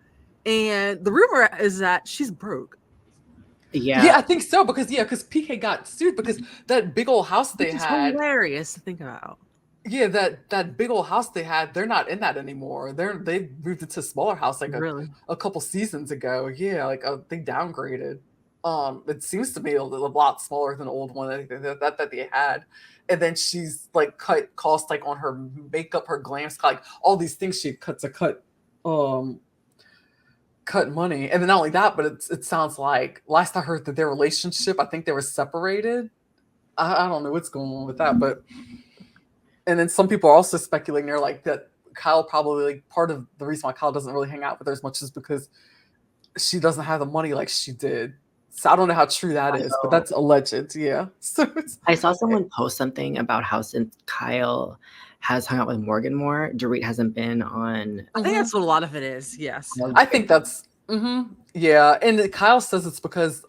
And the rumor is that she's broke. Yeah, I think so, because PK got sued because that big old house they had. Hilarious to think about. Yeah, that big old house they had, they're not in that anymore. They moved it to a smaller house like a couple seasons ago. Yeah, like they downgraded. It seems to me a lot smaller than the old one that they had. And then she's like cut costs like on her makeup, her glam, like all these things she cut to cut money. And then not only that, but it sounds like last I heard that their relationship, I think they were separated. I don't know what's going on with that, but and then some people are also speculating they're like that Kyle probably, like, part of the reason why Kyle doesn't really hang out with her as much is because she doesn't have the money like she did. So I don't know how true that is, but that's alleged. Yeah. So I saw someone post something about how since Kyle has hung out with Morgan more, Dorit hasn't been on. I think that's what a lot of it is. Yes. I think that's yeah. And Kyle says it's because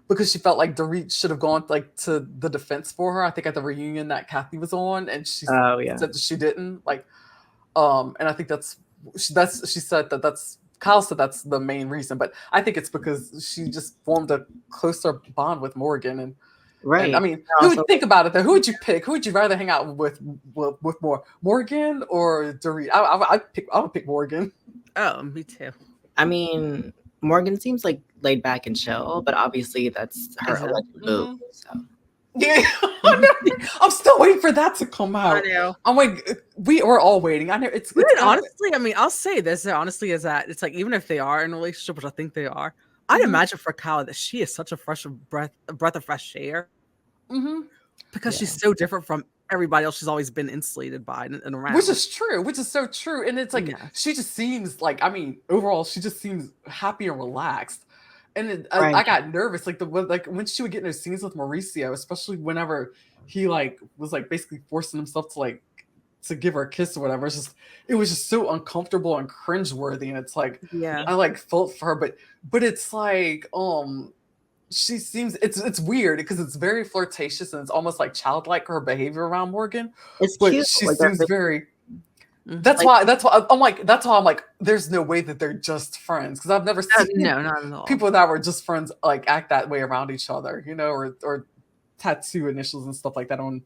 because she felt like Dorit should have gone like to the defense for her. I think at the reunion that Kathy was on, and she said that she didn't like. And I think she said that's Kyle said that's the main reason, but I think it's because she just formed a closer bond with Morgan. And right. And, I mean, who would think about it though? Who would you pick? Who would you rather hang out with more, Morgan or Dorit? I would pick Morgan. Oh, me too. I mean, Morgan seems like laid back and chill, but obviously that's her alleged move. So. Yeah, I'm still waiting for that to come out. I know. I'm like, we're all waiting. I know it's honestly. I mean, I'll say this honestly is that it's like, even if they are in a relationship, which I think they are, I'd imagine for Kyle that she is such a breath of fresh air, because she's so different from everybody else she's always been insulated by and around. Which is so true. And it's like she just seems like, I mean, overall, she just seems happy and relaxed. And I got nervous, like when she would get in those scenes with Mauricio, especially whenever he like was like basically forcing himself to give her a kiss or whatever. It was just so uncomfortable and cringeworthy. And it's like, I like felt for her, but it's like she seems it's weird because it's very flirtatious and it's almost like childlike, her behavior around Morgan. It's but cute. She seems very. That's why I'm like, there's no way that they're just friends, because I've never seen not at all. people that were just friends like act that way around each other, or tattoo initials and stuff like that on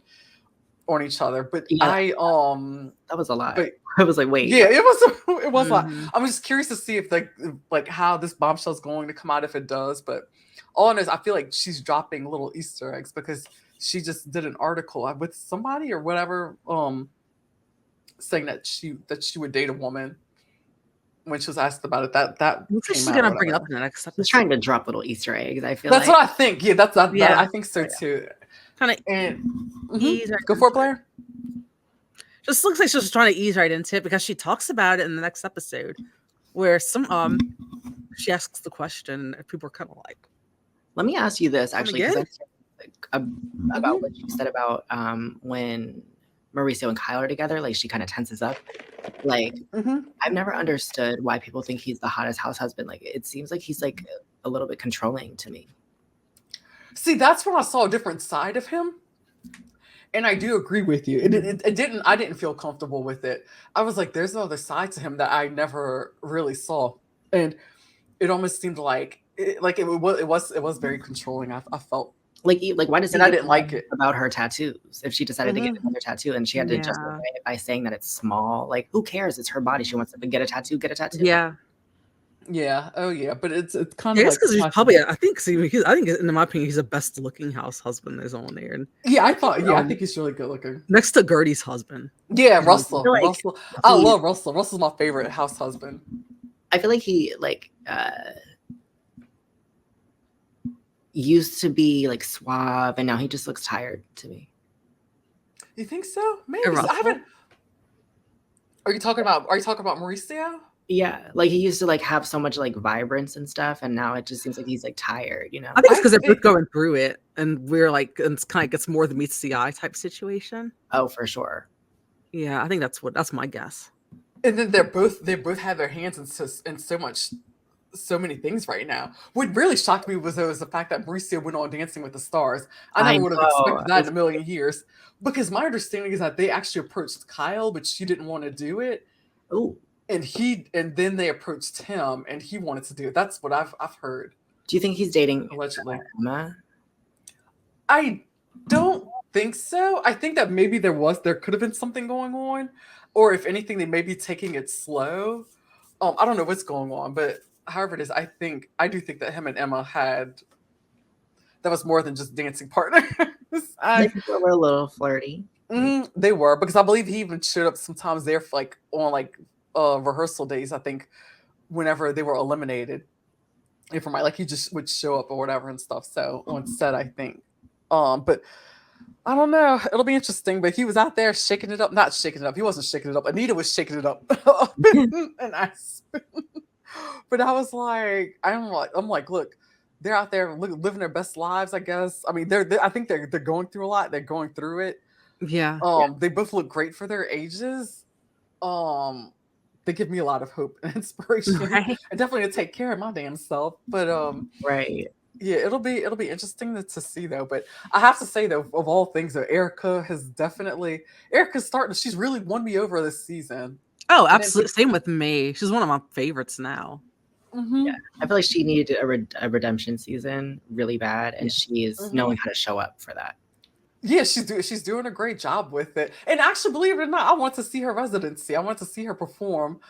each other. But that was a lot. But, I was like, wait. Yeah, it was a lot. I'm just curious to see if like how this bombshell is going to come out, if it does. But all in is, I feel like she's dropping little Easter eggs because she just did an article with somebody or whatever, saying that she would date a woman when she was asked about it. That she's gonna bring it up in the next episode. She's trying to drop little Easter eggs. I feel that's what I think. Yeah, I think so too. Kind of ease go for it, Blair. Just looks like she's just trying to ease right into it, because she talks about it in the next episode, where some she asks the question and people are kind of like, let me ask you this actually, about what you said about when Mauricio and Kyle are together, like she kind of tenses up. Like, I've never understood why people think he's the hottest house husband. Like, it seems like he's like a little bit controlling to me. See, that's when I saw a different side of him, and I do agree with you. I didn't feel comfortable with it. I was like, there's another side to him that I never really saw, and it almost seemed like it was very controlling. I felt. Like why does he? And I didn't like it about her tattoos. If she decided to get another tattoo and she had to justify it by saying that it's small, like who cares? It's her body. She wants to get a tattoo. Get a tattoo. Yeah. Oh yeah. But it's kind of because he's probably. I think in my opinion, he's the best looking house husband there's on there. And I think he's really good looking. Next to Gertie's husband. Yeah, Russell. I love Russell. Russell's my favorite house husband. I feel like he used to be like suave, and now he just looks tired to me. You think so? Maybe. And So I Russell? haven't. Are you talking about Mauricio? Yeah, like he used to like have so much like vibrance and stuff, and now it just seems like he's like tired, you know? I think it's I because they're both think going through it, and we're like, and it's kind of gets more the meets the eye type situation. Oh, for sure. Yeah, I think that's my guess. and then they both have their hands in so many things right now. What really shocked me was the fact that Mauricio went on Dancing with the Stars. I I never would have expected know. that in a million years. Because my understanding is that they actually approached Kyle, but she didn't want to do it. Oh, And then they approached him and he wanted to do it. That's what I've heard, do you think he's dating allegedly. Emma? I don't think so. I think that maybe there could have been something going on. Or if anything, they may be taking it slow. I don't know what's going on, but however it is, I do think that him and Emma that was more than just dancing partners. They were a little flirty. They were, because I believe he even showed up sometimes there for like on like rehearsal days, I think, whenever they were eliminated. If from like he just would show up or whatever and stuff. So on set, I think. But I don't know. It'll be interesting. But he was out there shaking it up. Not shaking it up. He wasn't shaking it up. Anita was shaking it up. And but I was like, I'm like, look, they're out there living their best lives, I guess. I mean, I think they're going through a lot. They're going through it. Yeah. They both look great for their ages. They give me a lot of hope and inspiration. Right. And definitely to take care of my damn self. But Right. yeah, it'll be interesting to see though. But I have to say though, of all things, though, Erica's starting. She's really won me over this season. Oh, And absolutely. Same with me. She's one of my favorites now. Yeah, I feel like she needed a redemption season really bad, and she is knowing how to show up for that. Yeah, she's doing a great job with it. And actually, believe it or not, I want to see her residency. I want to see her perform.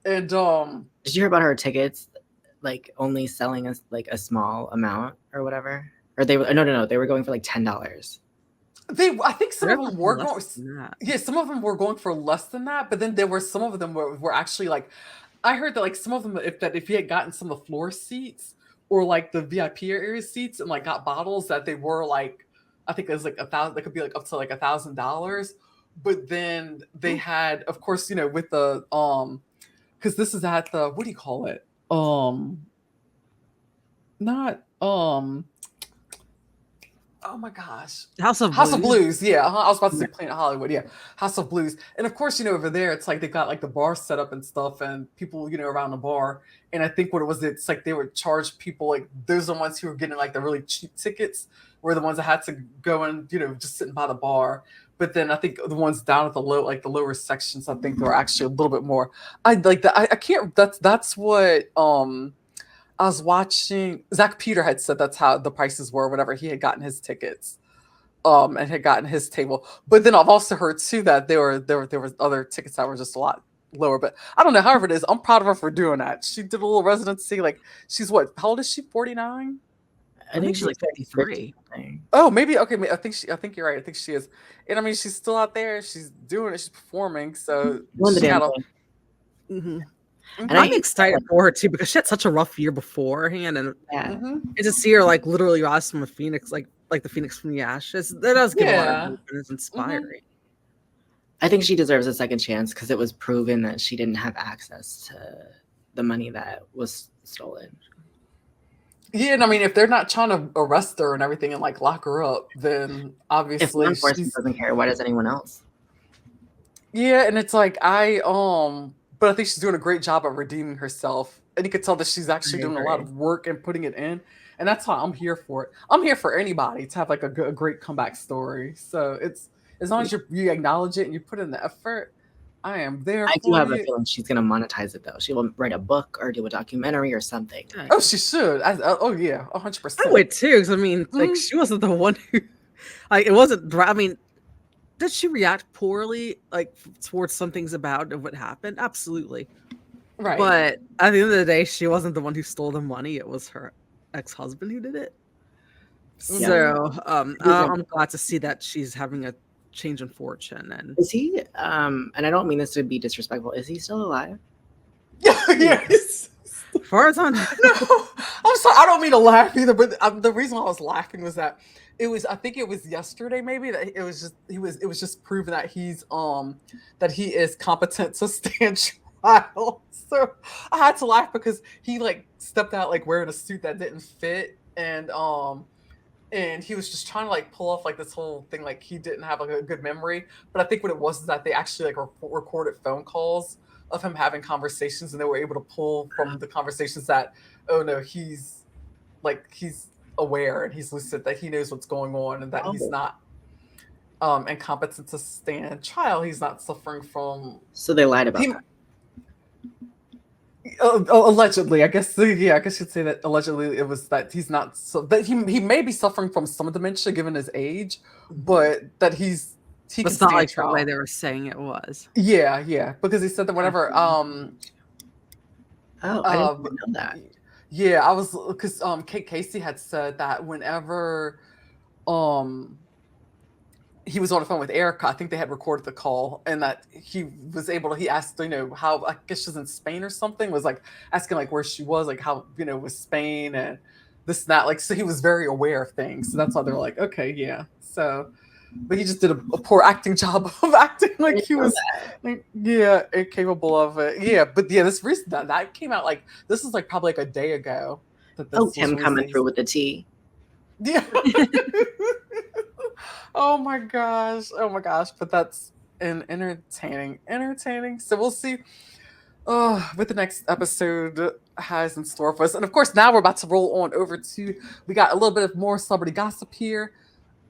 And Did you hear about her tickets, like only selling us like a small amount or whatever? Or they were no, they were going for like $10. I think some of them were going. Less than that. Yeah, some of them were going for less than that. But then there were some of them were actually like, I heard that like some of them if you had gotten some of the floor seats or like the VIP area seats and like got bottles, that they were like, I think it was like $1,000. They could be like up to like $1,000. But then they had, of course, with the because this is at the, what do you call it? Not oh my gosh. House of Blues. Yeah. I was about to say Planet Hollywood. Yeah. House of Blues. And of course, over there, it's like they've got like the bar set up and stuff and people, around the bar. And I think what it was, it's like they would charge people, like those are the ones who were getting like the really cheap tickets were the ones that had to go and, just sitting by the bar. But then I think the ones down at the lower sections, I think they were actually a little bit more. I like that. I can't, that's what, I was watching. Zach Peter had said that's how the prices were whenever he had gotten his tickets, and had gotten his table. But then I've also heard too that there were other tickets that were just a lot lower. But I don't know. However it is, I'm proud of her for doing that. She did a little residency. Like she's what? How old is she? 49. I think she's like 53. Oh, maybe. Okay, I think you're right. I think she is. And I mean, she's still out there. She's doing it. She's performing. So she got a. Mm-hmm. And I'm excited for her too because she had such a rough year beforehand, and to see her like literally rise from a phoenix, like the phoenix from the ashes, that does give a lot of hope and it's inspiring. I think she deserves a second chance because it was proven that she didn't have access to the money that was stolen. Yeah, and I mean, if they're not trying to arrest her and everything and like lock her up, then obviously if law enforcement doesn't care, why does anyone else? Yeah, and it's like but I think she's doing a great job of redeeming herself. And you could tell that she's actually doing a lot of work and putting it in. And that's why I'm here for it. I'm here for anybody to have like a great comeback story. So it's as long as you acknowledge it and you put in the effort, I am there. I do have a feeling she's going to monetize it though. She will write a book or do a documentary or something. Oh, she should. Oh yeah, 100%. I would too, because I mean, like she wasn't the one who, like, it wasn't. I mean, did she react poorly, like towards some things about what happened? Absolutely. Right. But at the end of the day, she wasn't the one who stole the money. It was her ex-husband who did it. Yeah. So I'm glad to see that she's having a change in fortune. And is he? And I don't mean this to be disrespectful. Is he still alive? Yes. As far as I know. No, I I'm sorry, I don't mean to laugh either, but the reason I was laughing was that I think it was yesterday maybe that it was just proven that that he is competent to stand trial. So I had to laugh because he like stepped out like wearing a suit that didn't fit, and he was just trying to like pull off like this whole thing like he didn't have like a good memory. But I think what it was is that they actually like recorded phone calls of him having conversations, and they were able to pull from the conversations that, oh no, he's aware and he's lucid, that he knows what's going on, and that he's not incompetent to stand trial. He's not suffering from. So they lied about that. Allegedly, I guess. Yeah, I guess you'd say that allegedly it was that he's not. So that he may be suffering from some dementia given his age, but that he It's not like the way they were saying it was. Yeah, because he said that whenever I didn't know that. Yeah, I was because Kate Casey had said that whenever he was on the phone with Erica, I think they had recorded the call, and that he asked, how, I guess she's in Spain or something, was like asking like where she was, like how, was Spain and this and that, like, so he was very aware of things. So that's why they're like, okay, yeah. So, but he just did a poor acting job of acting like he was, like, yeah, incapable of it. Yeah, but yeah, this recent that came out like, this is like probably like a day ago. Him coming through with the tea. Yeah. Oh my gosh. But that's entertaining. So we'll see what the next episode has in store for us. And of course, now we're about to roll on over to, we got a little bit of more celebrity gossip here.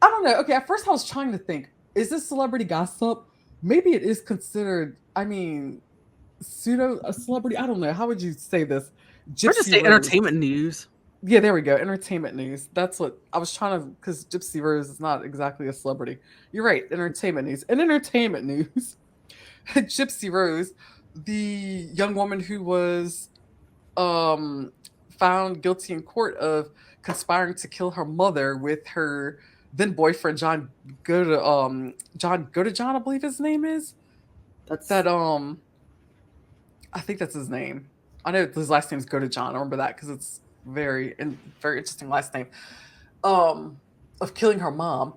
I don't know. Okay, at first I was trying to think, is this celebrity gossip? Maybe it is considered, pseudo a celebrity. I don't know. How would you say this? Or just say entertainment news. Yeah, there we go. Entertainment news. That's what I was trying to, because Gypsy Rose is not exactly a celebrity. You're right. Entertainment news. And entertainment news. Gypsy Rose, the young woman who was found guilty in court of conspiring to kill her mother with her then boyfriend John Godejohn, I believe his name is. I think that's his name. I know his last name is Godejohn. I remember that because it's very interesting last name, of killing her mom.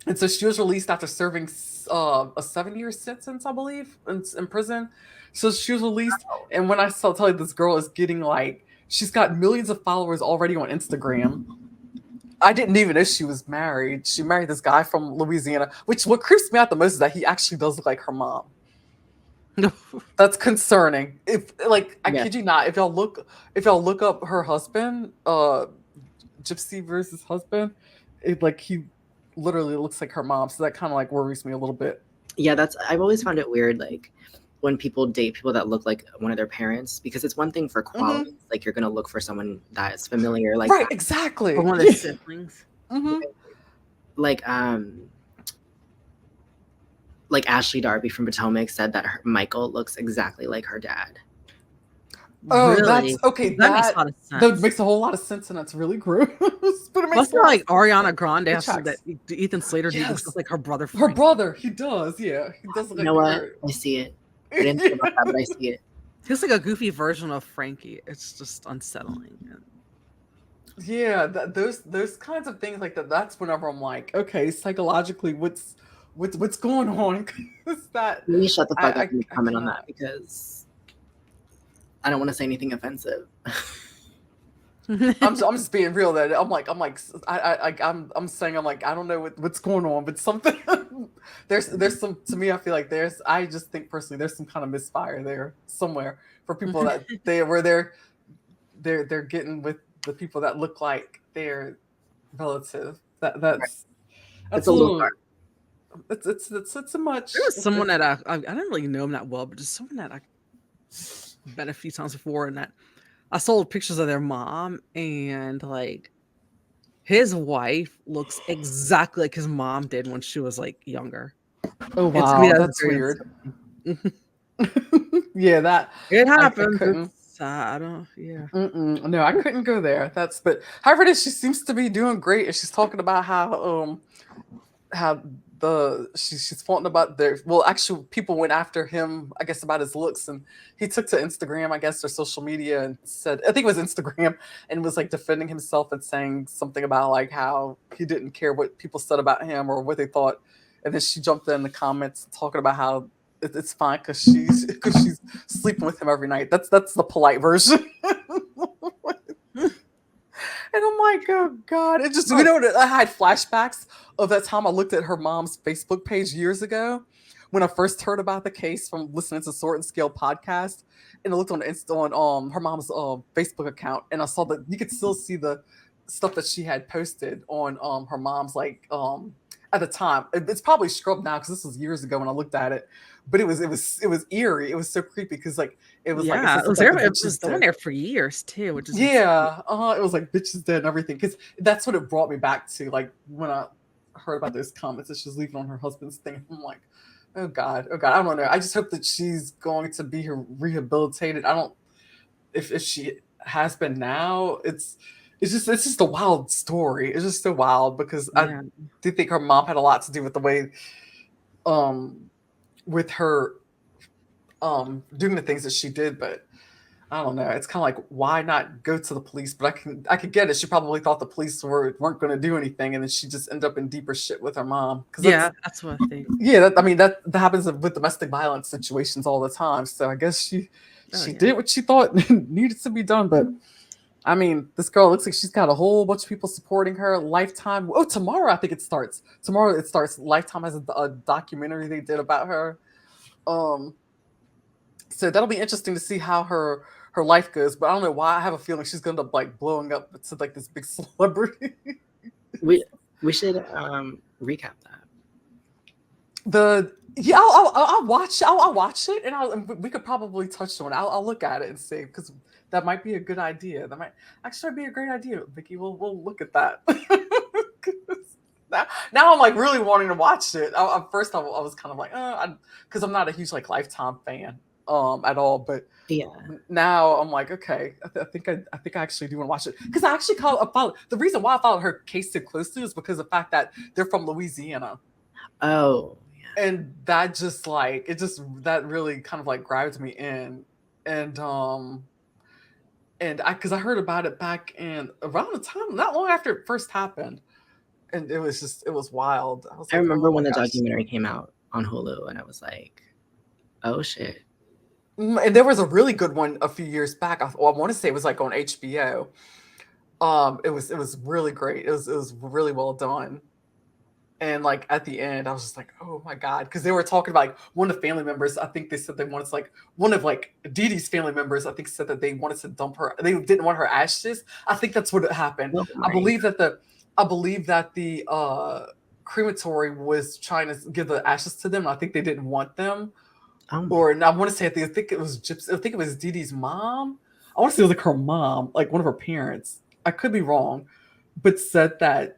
And so she was released after serving a 7-year sentence, I believe, in prison. So she was released, and when I tell you this girl is getting like, she's got millions of followers already on Instagram. I didn't even know she was married. She married this guy from Louisiana, which what creeps me out the most is that he actually does look like her mom. That's concerning. Kid you not, if y'all look up her husband, Gypsy Rose's husband, he literally looks like her mom. So that kind of like worries me a little bit. Yeah, I've always found it weird, like when people date people that look like one of their parents, because it's one thing for quality, like you're gonna look for someone that's familiar, like right, exactly, or one of their siblings. Like Ashley Darby from Potomac said that Michael looks exactly like her dad. Oh, really? That's okay. That makes a lot of sense. That makes a whole lot of sense, and that's really gross. But it makes like Ariana Grande that Ethan Slater looks like her brother. Frank. Her brother, he does. Yeah, he does look like what? I see it. I didn't think about that, but I see it. He's like a goofy version of Frankie. It's just unsettling. Yeah, those kinds of things like that. That's whenever I'm like, okay, psychologically, what's going on? Let me shut the fuck up and comment on that, because I don't want to say anything offensive. I'm just being real. That I'm saying I don't know what's going on, but something there's some, to me I feel like I just think personally there's some kind of misfire there somewhere for people that they're getting with the people that look like their relative. That's a little hard. It's a much. There was someone that I didn't really know him that well, but just someone that I met a few times before, and that I sold pictures of their mom, and like his wife looks exactly like his mom did when she was like younger. Oh wow, that's weird. Yeah, that it happened. I don't. Yeah. No, I couldn't go there. But however it is, she seems to be doing great, and she's talking about how she's flaunting about their, well, actually people went after him, I guess, about his looks, and he took to Instagram, I guess, or social media, and said, I think it was Instagram, and was like defending himself and saying something about like how he didn't care what people said about him or what they thought. And then she jumped in the comments talking about how it's fine because she's sleeping with him every night. That's the polite version. And I'm like, oh God. It just, I had flashbacks of that time I looked at her mom's Facebook page years ago when I first heard about the case from listening to Sword and Scale podcast. And I looked on her mom's Facebook account, and I saw that you could still see the stuff that she had posted on her mom's, like, at the time. It's probably scrubbed now because this was years ago when I looked at it. But it was eerie. It was so creepy because like it was like it was there for years too, which is it was like bitches dead and everything, because that's what it brought me back to, like when I heard about those comments that she's leaving on her husband's thing. I'm like, oh God, I don't know. I just hope that she's going to be rehabilitated. I don't, if she has been now, it's just a wild story. It's just so wild because I do think her mom had a lot to do with the way with her doing the things that she did. But I don't know. It's kind of like, why not go to the police? But I could get it. She probably thought the police weren't going to do anything, and then she just ended up in deeper shit with her mom. That's what I think. Yeah, that happens with domestic violence situations all the time. So I guess she did what she thought needed to be done. But I mean, this girl looks like she's got a whole bunch of people supporting her. Lifetime. Oh, tomorrow I think it starts. Tomorrow it starts. Lifetime has a documentary they did about her. So that'll be interesting to see how her life goes. But I don't know why I have a feeling she's going to end up like blowing up to like this big celebrity. we should recap I'll that. watch it, and we could probably touch on it. I'll look at it and see, because that might be a good idea. That might actually be a great idea, Vicky. We'll look at that. Now I'm like really wanting to watch it. First I was kind of like, because I'm not a huge like Lifetime fan at all. But now I'm like, okay, I think I actually do want to watch it, because I actually the reason why I followed her case so closely is because of the fact that they're from Louisiana. Oh. And that just like that really kind of like grabbed me in, and because I heard about it back in around the time, not long after it first happened, and it was wild. I remember when the documentary came out on Hulu, and I was like, oh shit. And there was a really good one a few years back. I want to say it was like on HBO. It was really great. It was really well done. And like at the end, I was just like, oh my God. Because they were talking about like one of the family members. I think they said they wanted to, like, one of like Dee Dee's family members, I think, said that they wanted to dump her. They didn't want her ashes. I think that's what happened. Oh, I believe that the crematory was trying to give the ashes to them. I think they didn't want them. And I want to say, I think it was Gypsy. I think it was Dee Dee's mom. I want to say it was like her mom, like one of her parents. I could be wrong, but said that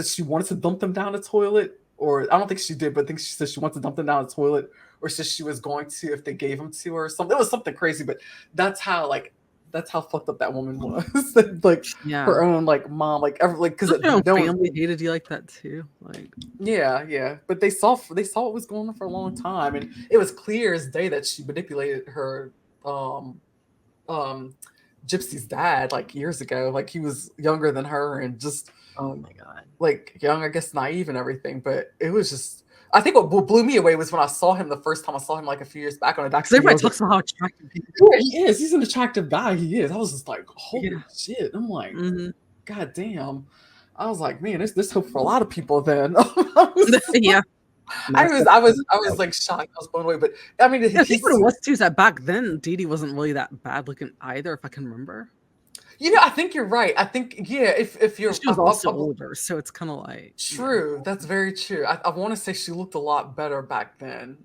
she wanted to dump them down the toilet, or I don't think she did, but I think she said she wanted to dump them down the toilet, or said she was going to if they gave them to her or something. It was something crazy, but that's how fucked up that woman was. Like her own like mom, like because family hated you like that too. Like but they saw what was going on for a long time, and it was clear as day that she manipulated her Gypsy's dad like years ago. Like he was younger than her, and just oh my God, like young, I guess, naive and everything. But it was just, I think what blew me away was when I saw him the first time. I saw him like a few years back on a documentary. Everybody talks about how attractive he is. Yeah, he is. He's an attractive guy. He is. I was just like, holy shit. I'm like, God damn. I was like, man, there's hope for a lot of people then. I was like shocked. I was blown away. But I mean, I think what it was too is that back then Dee Dee wasn't really that bad looking either, if I can remember. You know, I think you're right. I think if you're, she was also older, so it's kind of like true. That's very true. I want to say she looked a lot better back then.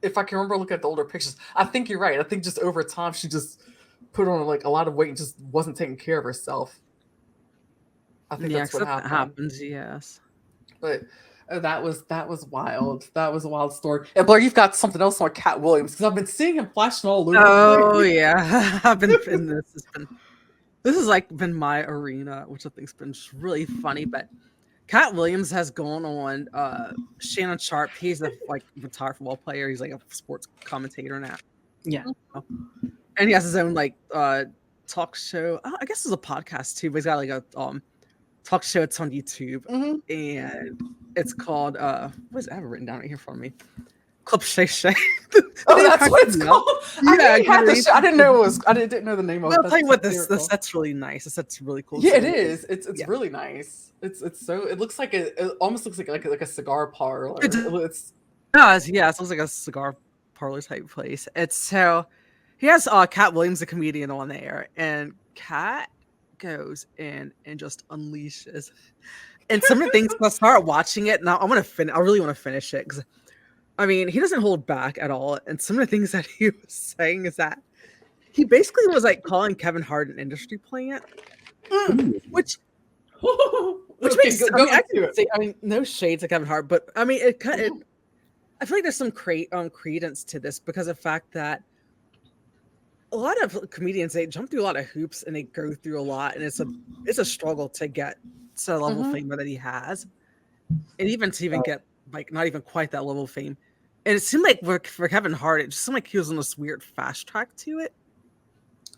If I can remember looking at the older pictures, I think you're right. I think just over time she just put on like a lot of weight and just wasn't taking care of herself. I think that's what happened. That happens, yes. But that was wild. That was a wild story. And Blair, you've got something else on Katt Williams, because I've been seeing him flashing all over. Oh yeah, I've been in this. This has like been my arena, which I think's been really funny. But Katt Williams has gone on Shannon Sharp. He's a retired football player. He's like a sports commentator now. Yeah. And he has his own talk show. I guess it's a podcast too, but he's got like a talk show. It's on YouTube, and it's called what is it? I have it written down right here for me. Club Shay Shay. Oh, that's what it's called. Yeah, I didn't know it was. I didn't know the name of it. I'll tell you what, the set's really nice. The set's really cool. Yeah, it is. It's really nice. It's so. It looks like it almost looks like a cigar parlor. It does. Yeah, it looks like a cigar parlor type place. It's so. He has Katt Williams, the comedian, on there, and Katt goes in and just unleashes. And some of the things, I start watching it now. I really want to finish it because, I mean, he doesn't hold back at all. And some of the things that he was saying is that he basically was like calling Kevin Hart an industry plant, which makes. I mean, no shades of Kevin Hart, but I mean, I feel like there's some credence to this because of the fact that a lot of comedians, they jump through a lot of hoops and they go through a lot, and it's a struggle to get to the level of fame that he has, and even to get like not even quite that level of fame. And it seemed like for Kevin Hart, it just seemed like he was on this weird fast track to it.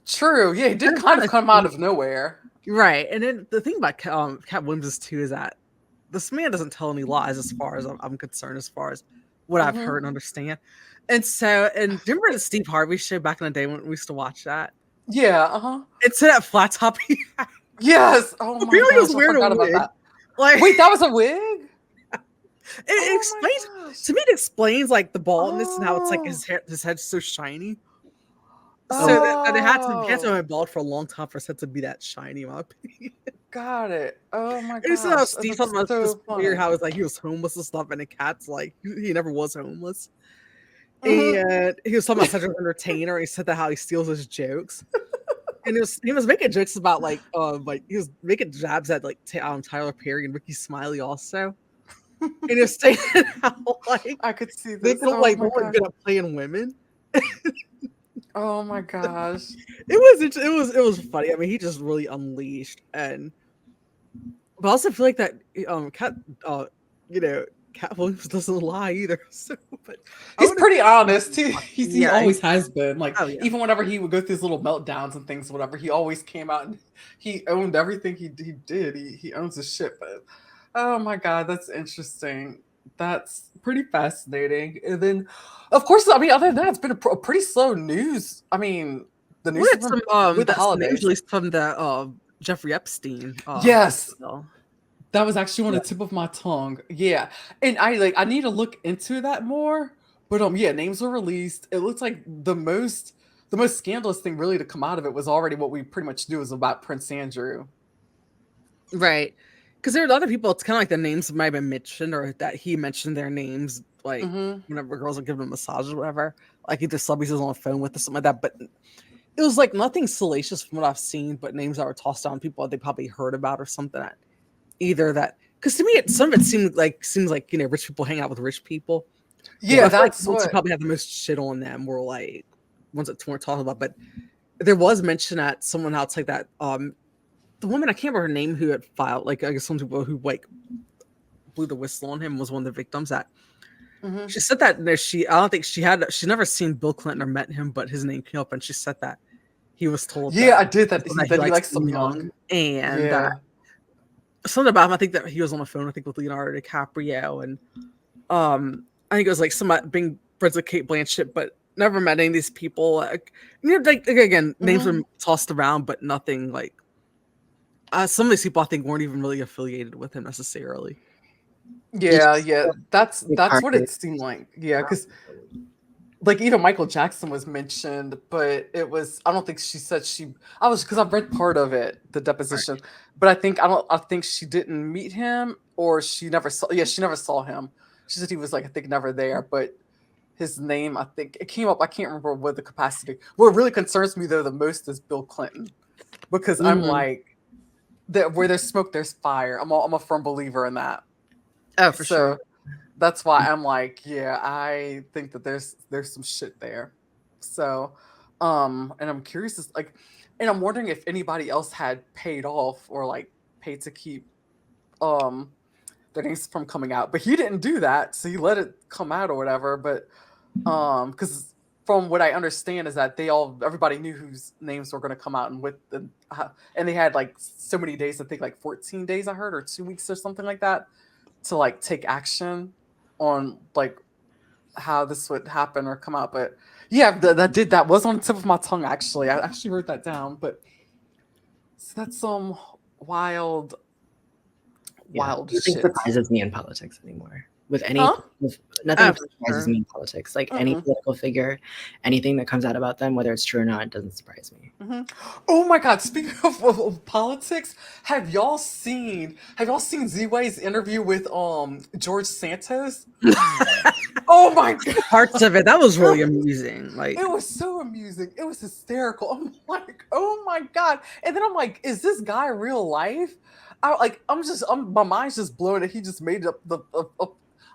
True, yeah, he did kind of come out of nowhere, right? And then the thing about Katt Williams too is that this man doesn't tell any lies, as far as I'm concerned, as far as what I've heard and understand. And so, and remember the Steve Harvey show back in the day when we used to watch that? Yeah, It's that flat top he had. Yes. Oh my gosh, was weird about that. Like, wait, that was a wig? It explains to me. It explains like the baldness and how it's like his head's so shiny. So that it had to have been bald for a long time for his head to be that shiny, in my opinion. Got it. Oh my god. And how Steve talking about this weird how it's like he was homeless and stuff, and the Katt's like he never was homeless. And he was talking about such an entertainer, and he said that how he steals his jokes. And he was making jokes about like he was making jabs at like Tyler Perry and Ricky Smiley also. And he was saying how like I could see they this. look like they were good at playing women. Oh my gosh. It was funny. I mean, he just really unleashed, but I also feel like that Katt Williams doesn't lie either. So, but he's pretty honest too. He always has been. Like even whenever he would go through his little meltdowns and things, whatever, he always came out and he owned everything he did. He owns his shit. But oh my god, that's interesting. That's pretty fascinating. And then, of course, I mean, other than that, it's been a pretty slow news. I mean, the news with the holidays, released from the Jeffrey Epstein. Yes. That was actually on the tip of my tongue. Yeah. And I need to look into that more. But names were released. It looks like the most scandalous thing really to come out of it was already what we pretty much knew was about Prince Andrew. Right. Because there are other people, it's kind of like the names might have been mentioned, or that he mentioned their names, like whenever girls are giving a massage or whatever. Like either celebrities was on the phone with or something like that. But it was like nothing salacious from what I've seen, but names that were tossed down people that they probably heard about or something. Because to me, some of it seems like rich people hang out with rich people. Yeah, that's what probably have the most shit on them. Were like ones that we're talking about, but there was mention that someone else like that. The woman, I can't remember her name, who had filed, like, I guess some people who like blew the whistle on him was one of the victims. That she said that I don't think she's never seen Bill Clinton or met him, but his name came up, and she said that he was told. Yeah, I did that. He likes them young, and something about him. I think that he was on the phone. I think with Leonardo DiCaprio, and I think it was like somebody being friends with Cate Blanchett, but never met any of these people. Like again, names were tossed around, but nothing like. Some of these people I think weren't even really affiliated with him necessarily. Yeah, that's what it seemed like. Yeah, because like Michael Jackson was mentioned, but it was I don't think she said because I've read part of it, the deposition, but I think she didn't meet him or she never saw him. She said he was like I think never there, but his name I think it came up. I can't remember what the capacity. What really concerns me though the most is Bill Clinton, because I'm like. Where there's smoke, there's fire. I'm a firm believer in that. Oh, for sure. That's why I'm like, I think that there's some shit there. So, and I'm curious, and I'm wondering if anybody else had paid off or like paid to keep, things from coming out, but he didn't do that, so he let it come out or whatever. But because from what I understand is that everybody knew whose names were going to come out, and they had like so many days, I think like 14 days I heard, or 2 weeks or something like that, to like take action on like how this would happen or come out. But yeah, that was on the tip of my tongue actually. I actually wrote that down. But so that's some wild Nothing shit. surprises me in politics anymore. With any For nothing surprises sure. me in politics. Like any political figure, anything that comes out about them, whether it's true or not, it doesn't surprise me. Oh my God! Speaking of politics, have y'all seen Z-Way's interview with George Santos? Oh my God! Parts of it, that was really amusing. Like, It was so amusing. It was hysterical. I'm like, oh my God. And then I'm like, is this guy real life? My mind's just blown that he just made up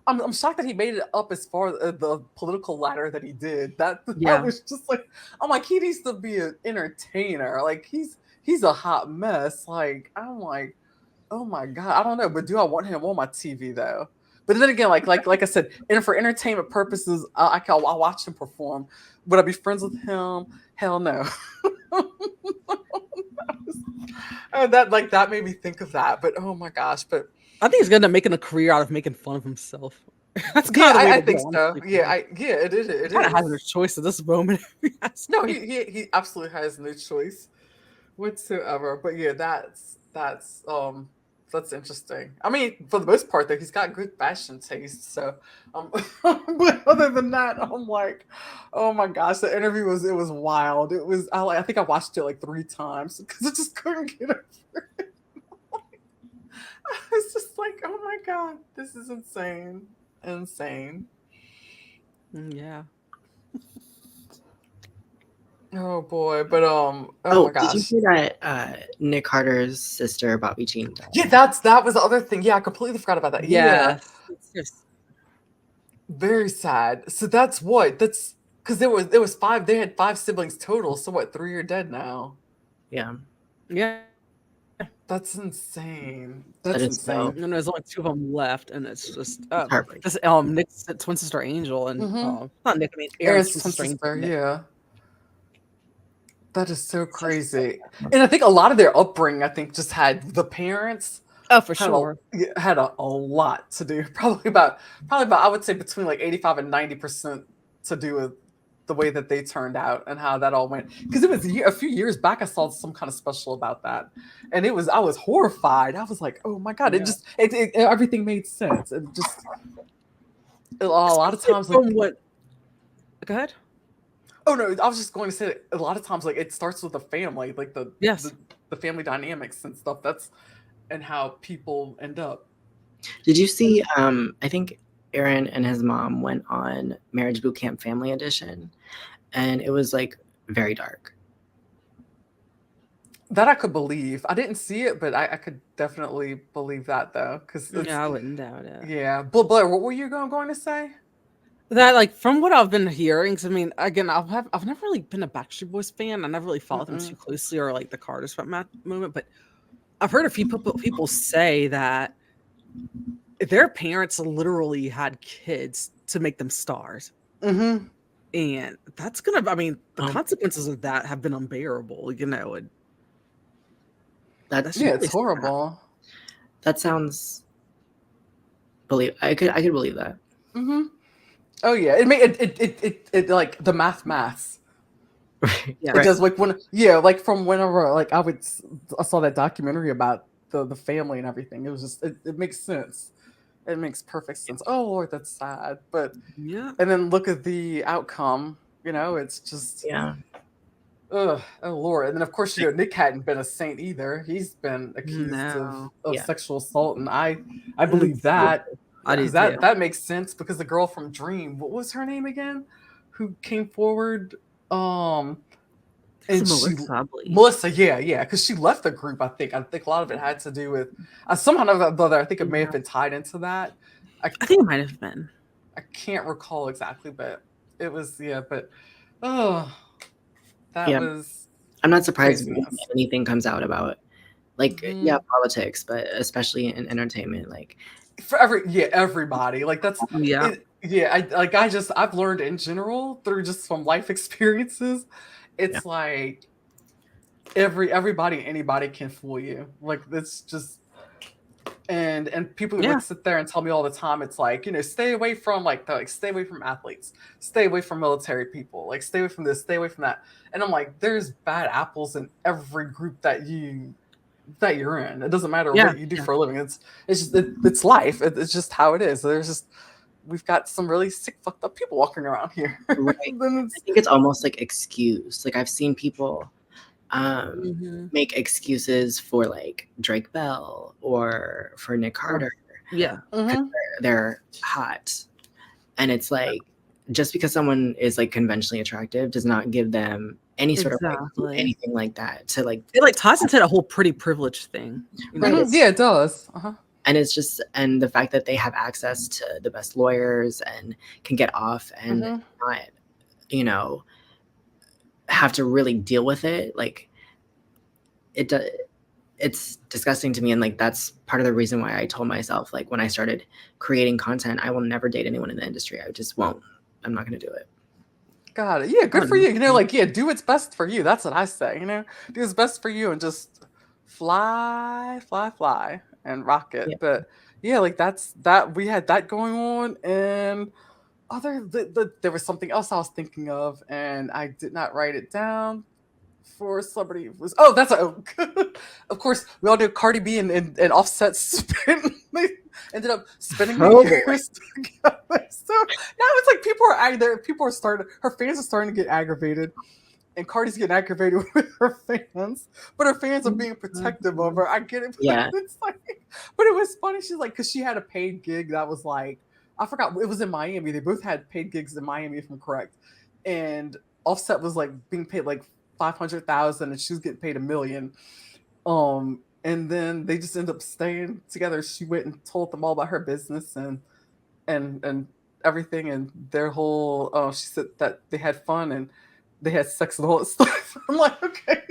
I'm shocked that he made it up as far as the political ladder that he did. That was just like, I'm like, he needs to be an entertainer. Like he's a hot mess. Like, I'm like, oh my God, I don't know, but do I want him on my TV though? But then again, like I said, and for entertainment purposes, I'll watch him perform. Would I be friends with him? Hell no. That made me think of that. But oh my gosh, but I think he's gonna end up making a career out of making fun of himself. That's yeah, kind of I think so. Yeah, it is. It kind of has is. no choice at this moment. No, he absolutely has no choice whatsoever. But yeah, that's interesting. I mean, for the most part, though, he's got good fashion taste. So, but other than that, I'm like, oh my gosh, the interview was wild. It was. I think I watched it like 3 times because I just couldn't get over it. I was just like, oh my God, this is insane. Yeah. Oh boy, but oh my gosh. Did you see that Nick Carter's sister Bobby Jean died? Yeah, that was the other thing. Yeah, I completely forgot about that. Yeah. It's just Very sad. So that's because there was 5. They had 5 siblings total. So what? 3 are dead now. Yeah. That's insane. That That's is so- insane. and there's only 2 of them left, and it's just heartbreaking. this Nick's twin sister Angel and not Nick. I mean Aaron's twin sister. sister. Yeah. That is so crazy. And I think a lot of their upbringing, I think, just had the parents. Oh, for sure. Had a lot to do. Probably about I would say between like 85 and 90% to do with the way that they turned out and how that all went. Because it was a few years back, I saw some kind of special about that, and I was horrified. I was like, oh my God! It everything made sense. It just a lot of times From what? Go ahead. Oh no, I was just going to say that a lot of times like it starts with the family, like the family dynamics and stuff. And how people end up. Did you see? I think Aaron and his mom went on Marriage Boot Camp Family Edition, and it was like very dark. That I could believe. I didn't see it, but I could definitely believe that though, because I wouldn't doubt it. Yeah, but Blair, what were you going to say? That, like, from what I've been hearing, because I mean, again, I've never really been a Backstreet Boys fan. I never really followed them too closely, or like the Carter's movement, but I've heard a few people say that their parents literally had kids to make them stars. And that's I mean, the consequences of that have been unbearable, you know. And that's really it's horrible. That sounds. I could believe that. Oh yeah, it made it like the maths. Yeah, it does like like from whenever like I saw that documentary about the family and everything. It was just it makes sense. It makes perfect sense. Oh Lord, that's sad. But yeah, and then look at the outcome. You know, it's just oh Lord. And then of course Nick hadn't been a saint either. He's been accused of sexual assault, and I believe that. That makes sense because the girl from Dream, what was her name again? Who came forward? And Melissa, yeah, because she left the group. I think a lot of it had to do with somehow or other. I think it may have been tied into that. I think it might have been. I can't recall exactly, but it was But that was. I'm not surprised if anything comes out about like politics, but especially in entertainment, like. for everybody. Like that's Yeah. it. Yeah, I've learned in general through just from life experiences. Yeah. It's like everybody, anybody can fool you. Like it's just and people Yeah. would sit there and tell me all the time. It's like, stay away from stay away from athletes, stay away from military people, like stay away from this, stay away from that. And I'm like, there's bad apples in every group that you're in. It doesn't matter Yeah. what you do for a living. It's life. It's just how it is. We've got some really sick, fucked up people walking around here. Right. I think it's almost like excuse. Like I've seen people make excuses for like Drake Bell or for Nick Carter. Yeah. They're hot. And it's like, just because someone is like conventionally attractive does not give them any sort of right to do anything like that. To like, it like ties into that whole pretty privilege thing. Right. Yeah, it does. And it's just, and the fact that they have access to the best lawyers and can get off and not, have to really deal with it. Like it's disgusting to me. And like, that's part of the reason why I told myself, like when I started creating content, I will never date anyone in the industry. I just won't. I'm not going to do it. Got it. Yeah, good for you. Do what's best for you. That's what I say, do what's best for you and just fly and rock it. Yeah. But yeah, like that we had that going on. And there was something else I was thinking of and I did not write it down for celebrity. Of course we all knew Cardi B and Offset they ended up spending years together. So now it's like people are starting, her fans are starting to get aggravated and Cardi's getting aggravated with her fans, but her fans are being protective of her. I get it. Yeah. But it was funny. She's like, because she had a paid gig that was like, I forgot, it was in Miami. They both had paid gigs in Miami, if I'm correct. And Offset was like being paid like $500,000 and she was getting paid $1 million. And then they just ended up staying together. She went and told them all about her business and everything, and their whole she said that they had fun and they had sex and all that stuff. I'm like, okay.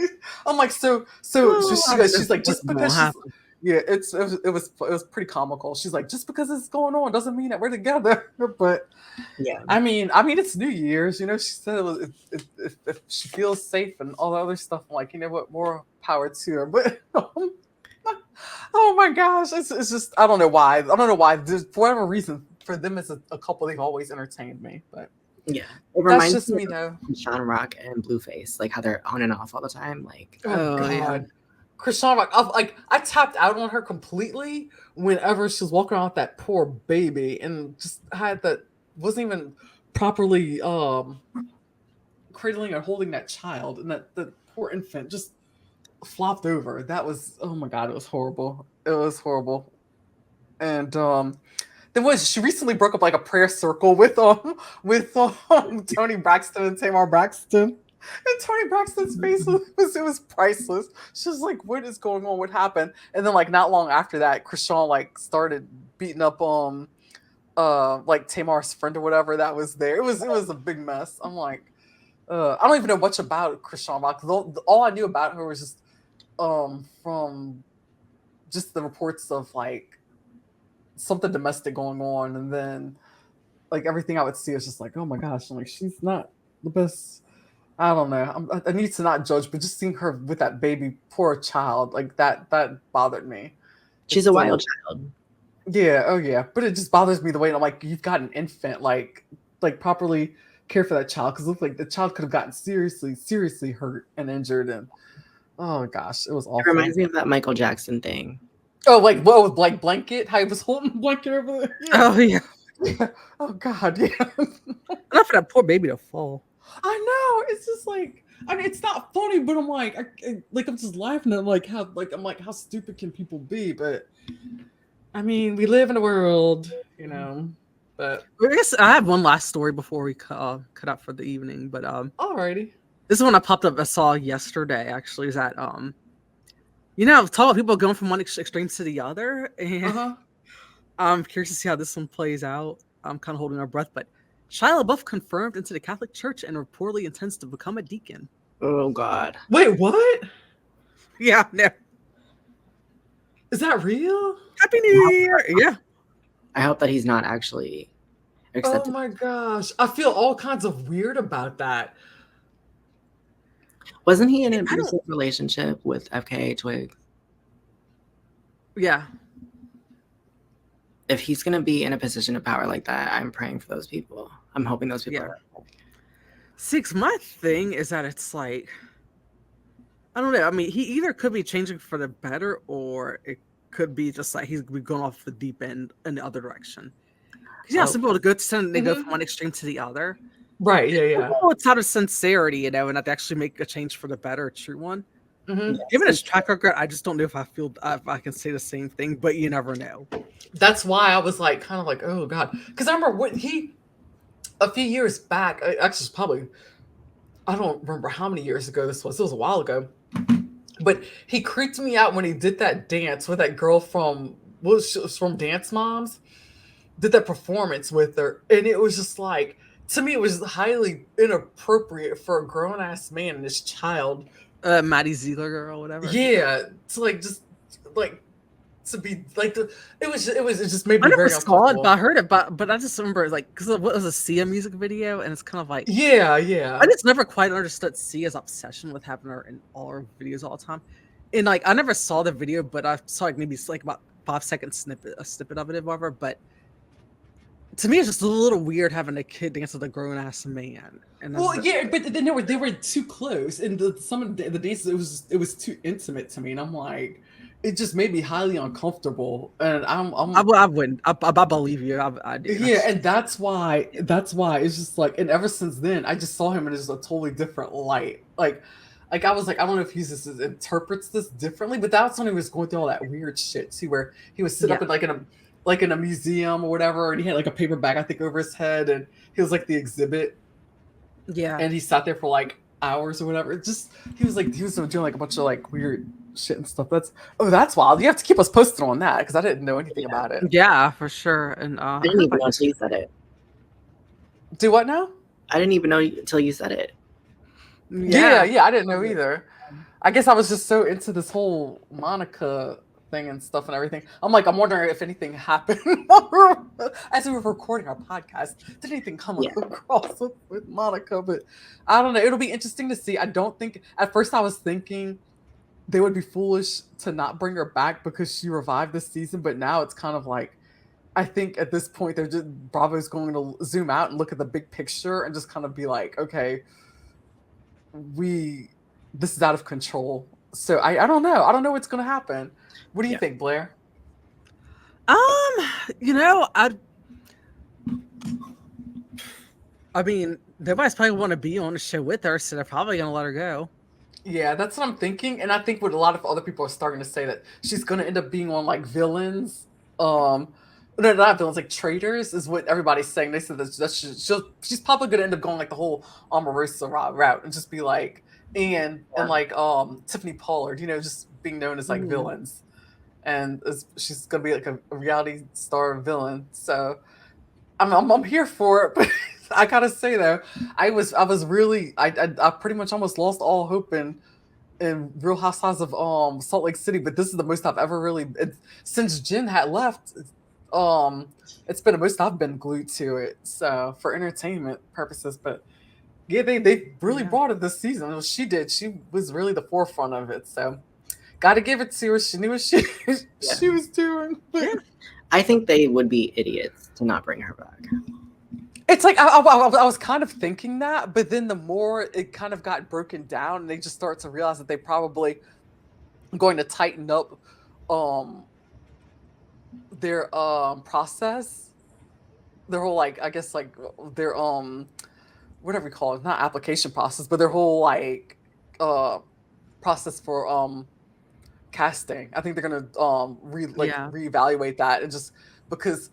I'm like, so she's like, just because it was pretty comical. She's like, just because it's going on doesn't mean that we're together. But yeah, I mean, it's New Year's. She said if she feels safe and all the other stuff. I'm like, what, more power to her. But oh my gosh, it's just I don't know why. For whatever reason, for them as a couple, they've always entertained me. But yeah, it reminds just me though. Sean Rock and Blueface, like how they're on and off all the time. Like, oh god. Yeah. Krishan Rock, I tapped out on her completely whenever she was walking around with that poor baby and just had that wasn't even properly cradling or holding that child, and that the poor infant just flopped over. That was, oh my god, it was horrible. It was horrible. And then she recently broke up like a prayer circle with Tony Braxton and Tamar Braxton. And Tony Braxton's face was priceless. She was like, what is going on? What happened? And then like not long after that, Krishan like started beating up like Tamar's friend or whatever that was there. It was a big mess. I'm like, I don't even know much about Krishan Rock. All I knew about her was just from just the reports of like something domestic going on, and then like everything I would see is just like, oh my gosh, I'm like, she's not the best. I don't know. I need to not judge, but just seeing her with that baby, poor child, like that bothered me. She's a wild child. Yeah, oh yeah, but it just bothers me the way I'm like, you've got an infant, like properly care for that child, because it looked like the child could have gotten seriously hurt and injured, and oh gosh, it was awful. It reminds me of that Michael Jackson thing. Oh, like what with like blanket? How he was holding the blanket over there. Yeah. Oh yeah. Yeah. Oh god, yeah. Enough for that poor baby to fall. I know. It's just like, I mean, it's not funny, but I'm like, I'm just laughing at how stupid can people be? But I mean, we live in a world, But I guess I have one last story before we cut out for the evening. But alrighty. This is one I popped up. I saw yesterday. Actually, is that talk about people going from one extreme to the other, and I'm curious to see how this one plays out. I'm kind of holding our breath, but Shia LaBeouf confirmed into the Catholic Church and reportedly intends to become a deacon. Oh God! Wait, what? Yeah, no. Is that real? Happy New Year! Yeah. I hope that he's not actually accepted. Oh my gosh. I feel all kinds of weird about that. Wasn't he in an abusive relationship with FKA Twigs? Yeah. If he's gonna be in a position of power like that, I'm praying for those people. I'm hoping those people are. Six, my thing is that it's like, I don't know. I mean, he either could be changing for the better, or it could be just like he's going off the deep end in the other direction. Because some people are good to they go from one extreme to the other. Right, yeah. Oh, it's out of sincerity, and not to actually make a change for the better, a true one. Given his track record, I just don't know if I can say the same thing, but you never know. That's why I was like, kind of like, oh God. Because I remember when a few years back, actually probably, I don't remember how many years ago this was. It was a while ago. But he creeped me out when he did that dance with that girl from Dance Moms. Did that performance with her. And it was just like, to me, it was highly inappropriate for a grown ass man and his child. Maddie Ziegler girl, whatever. Yeah. To like, just like, to be like, it just made me very uncomfortable. But I heard it, but I just remember like, because it was a Sia music video, and it's kind of like, yeah. I just never quite understood Sia's obsession with having her in all her videos all the time. And like, I never saw the video, but I saw like maybe like about 5-second snippet of it, or whatever. But to me, it's just a little weird having a kid dance with a grown ass man. And well, yeah, but then they were too close, and some of the dances it was too intimate to me, and I'm like, it just made me highly uncomfortable, and I wouldn't. I believe you. I do. Yeah, and that's why it's just like, and ever since then, I just saw him in just a totally different light. Like I was like, I don't know if he just interprets this differently, but that's when he was going through all that weird shit too, where he was sit up in a museum or whatever, and he had like a paper bag, I think, over his head, and he was like the exhibit. Yeah. And he sat there for like hours or whatever. It just he was doing like a bunch of like weird shit and stuff. That's wild. You have to keep us posted on that, because I didn't know anything about it. Yeah, for sure. And I didn't even know until you said it. Do what now? I didn't even know until you said it. Yeah, I didn't know either. I guess I was just so into this whole Monica thing and stuff and everything. I'm wondering if anything happened as we were recording our podcast. Did anything come across with Monica? But I don't know. It'll be interesting to see. I don't think at first I was thinking they would be foolish to not bring her back because she revived this season. But now it's kind of like, I think at this point Bravo's going to zoom out and look at the big picture and just kind of be like, okay, this is out of control. So I don't know. I don't know what's going to happen. What do you think, Blair? I mean, nobody's probably want to be on the show with her, so they're probably going to let her go. Yeah, that's what I'm thinking. And I think what a lot of other people are starting to say, that she's going to end up being on like Villains. No, not Villains, like Traitors is what everybody's saying. They said that she's probably going to end up going like the whole Omarosa route and just be like, and like Tiffany Pollard, just being known as like Villains. And she's gonna be like a reality star villain, so I'm here for it. But I gotta say though, I pretty much almost lost all hope in Real Housewives of Salt Lake City. But this is the most I've ever really, since Jen had left. It's been the most I've been glued to it. So for entertainment purposes, but yeah, they really brought it this season. Well, she did. She was really the forefront of it. So. Got to give it to her. She knew what she was doing. I think they would be idiots to not bring her back. It's like I was kind of thinking that, but then the more it kind of got broken down, and they just start to realize that they probably going to tighten up their process, their whole like their whatever we call it, not application process, but their whole like process for casting. I think they're gonna reevaluate that, and just because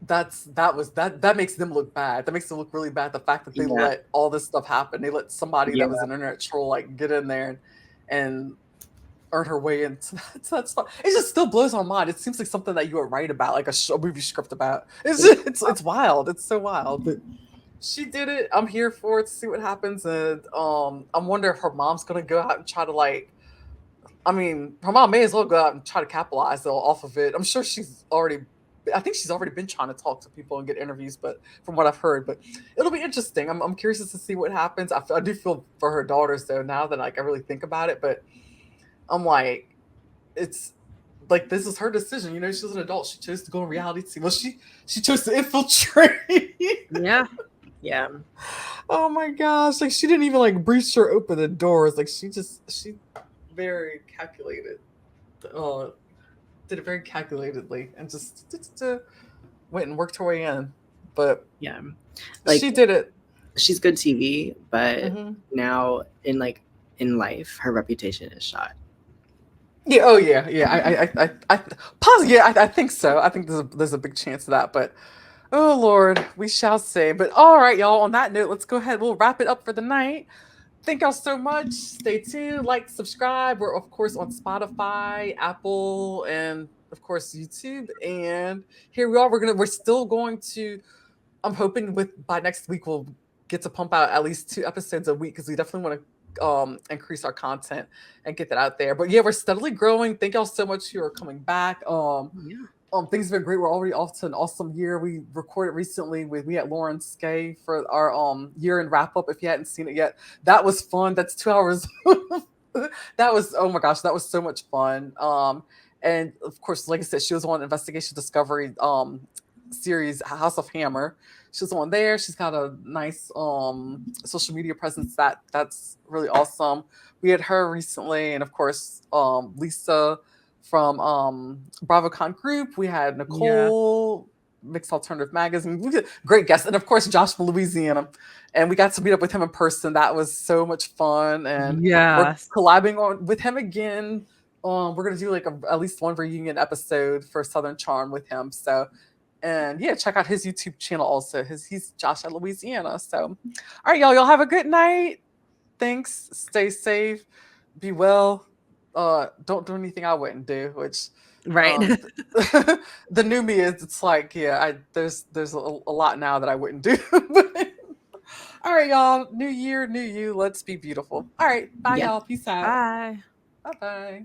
that makes them look bad. That makes them look really bad. The fact that they let all this stuff happen. They let somebody that was an internet troll like get in there and earn her way into that spot. It just still blows my mind. It seems like something that you would write about, like a movie script about. It's wild. It's so wild. But she did it. I'm here for it to see what happens. And I'm wondering if her mom's gonna go out and try to like. I mean, her mom may as well go out and try to capitalize off of it. I'm sure she's already I think she's already been trying to talk to people and get interviews, but from what I've heard, but it'll be interesting. I'm curious to see what happens. I do feel for her daughters though, now that like I really think about it, but I'm like, it's like this is her decision. You know, she's an adult. She chose to go on reality TV. Well, she chose to infiltrate. Yeah. Yeah. Oh my gosh! Like she didn't even like breach or open the doors. Like she very calculated. Did it very calculatedly and just went and worked her way in. But Yeah. like she did it. She's good TV, but now in life, her reputation is shot. Yeah. Oh yeah. Yeah. I think so. I think there's a big chance of that. But oh Lord, we shall see. But all right, y'all. On that note, let's go ahead. We'll wrap it up for the night. Thank y'all so much. Stay tuned. Like, subscribe. We're of course on Spotify, Apple, and of course YouTube. And here we are. We're still going to. I'm hoping by next week we'll get to pump out at least 2 episodes a week because we definitely want to increase our content and get that out there. But yeah, we're steadily growing. Thank y'all so much for coming back. Things have been great. We're already off to an awesome year. We recorded recently with me at Lauren Skay for our year-end wrap-up. If you hadn't seen it yet, that was fun. That's 2 hours. That was, oh my gosh, that was so much fun. And of course, like I said, she was on Investigation Discovery series House of Hammer. She's on there. She's got a nice social media presence that's really awesome. We had her recently, and of course Lisa from BravoCon Group. We had Nicole, Mixed Alternative Magazine. We did great guests, and of course Josh from Louisiana. And we got to meet up with him in person. That was so much fun, and we're collabing with him again. We're gonna do like at least one reunion episode for Southern Charm with him. So. And yeah, check out his YouTube channel also. He's Josh at Louisiana. So, all right, y'all have a good night. Thanks. Stay safe. Be well. Don't do anything I wouldn't do. Which, the new me is. It's like, there's a lot now that I wouldn't do. All right, y'all. New year, new you. Let's be beautiful. All right, bye, y'all. Peace out. Bye. Bye.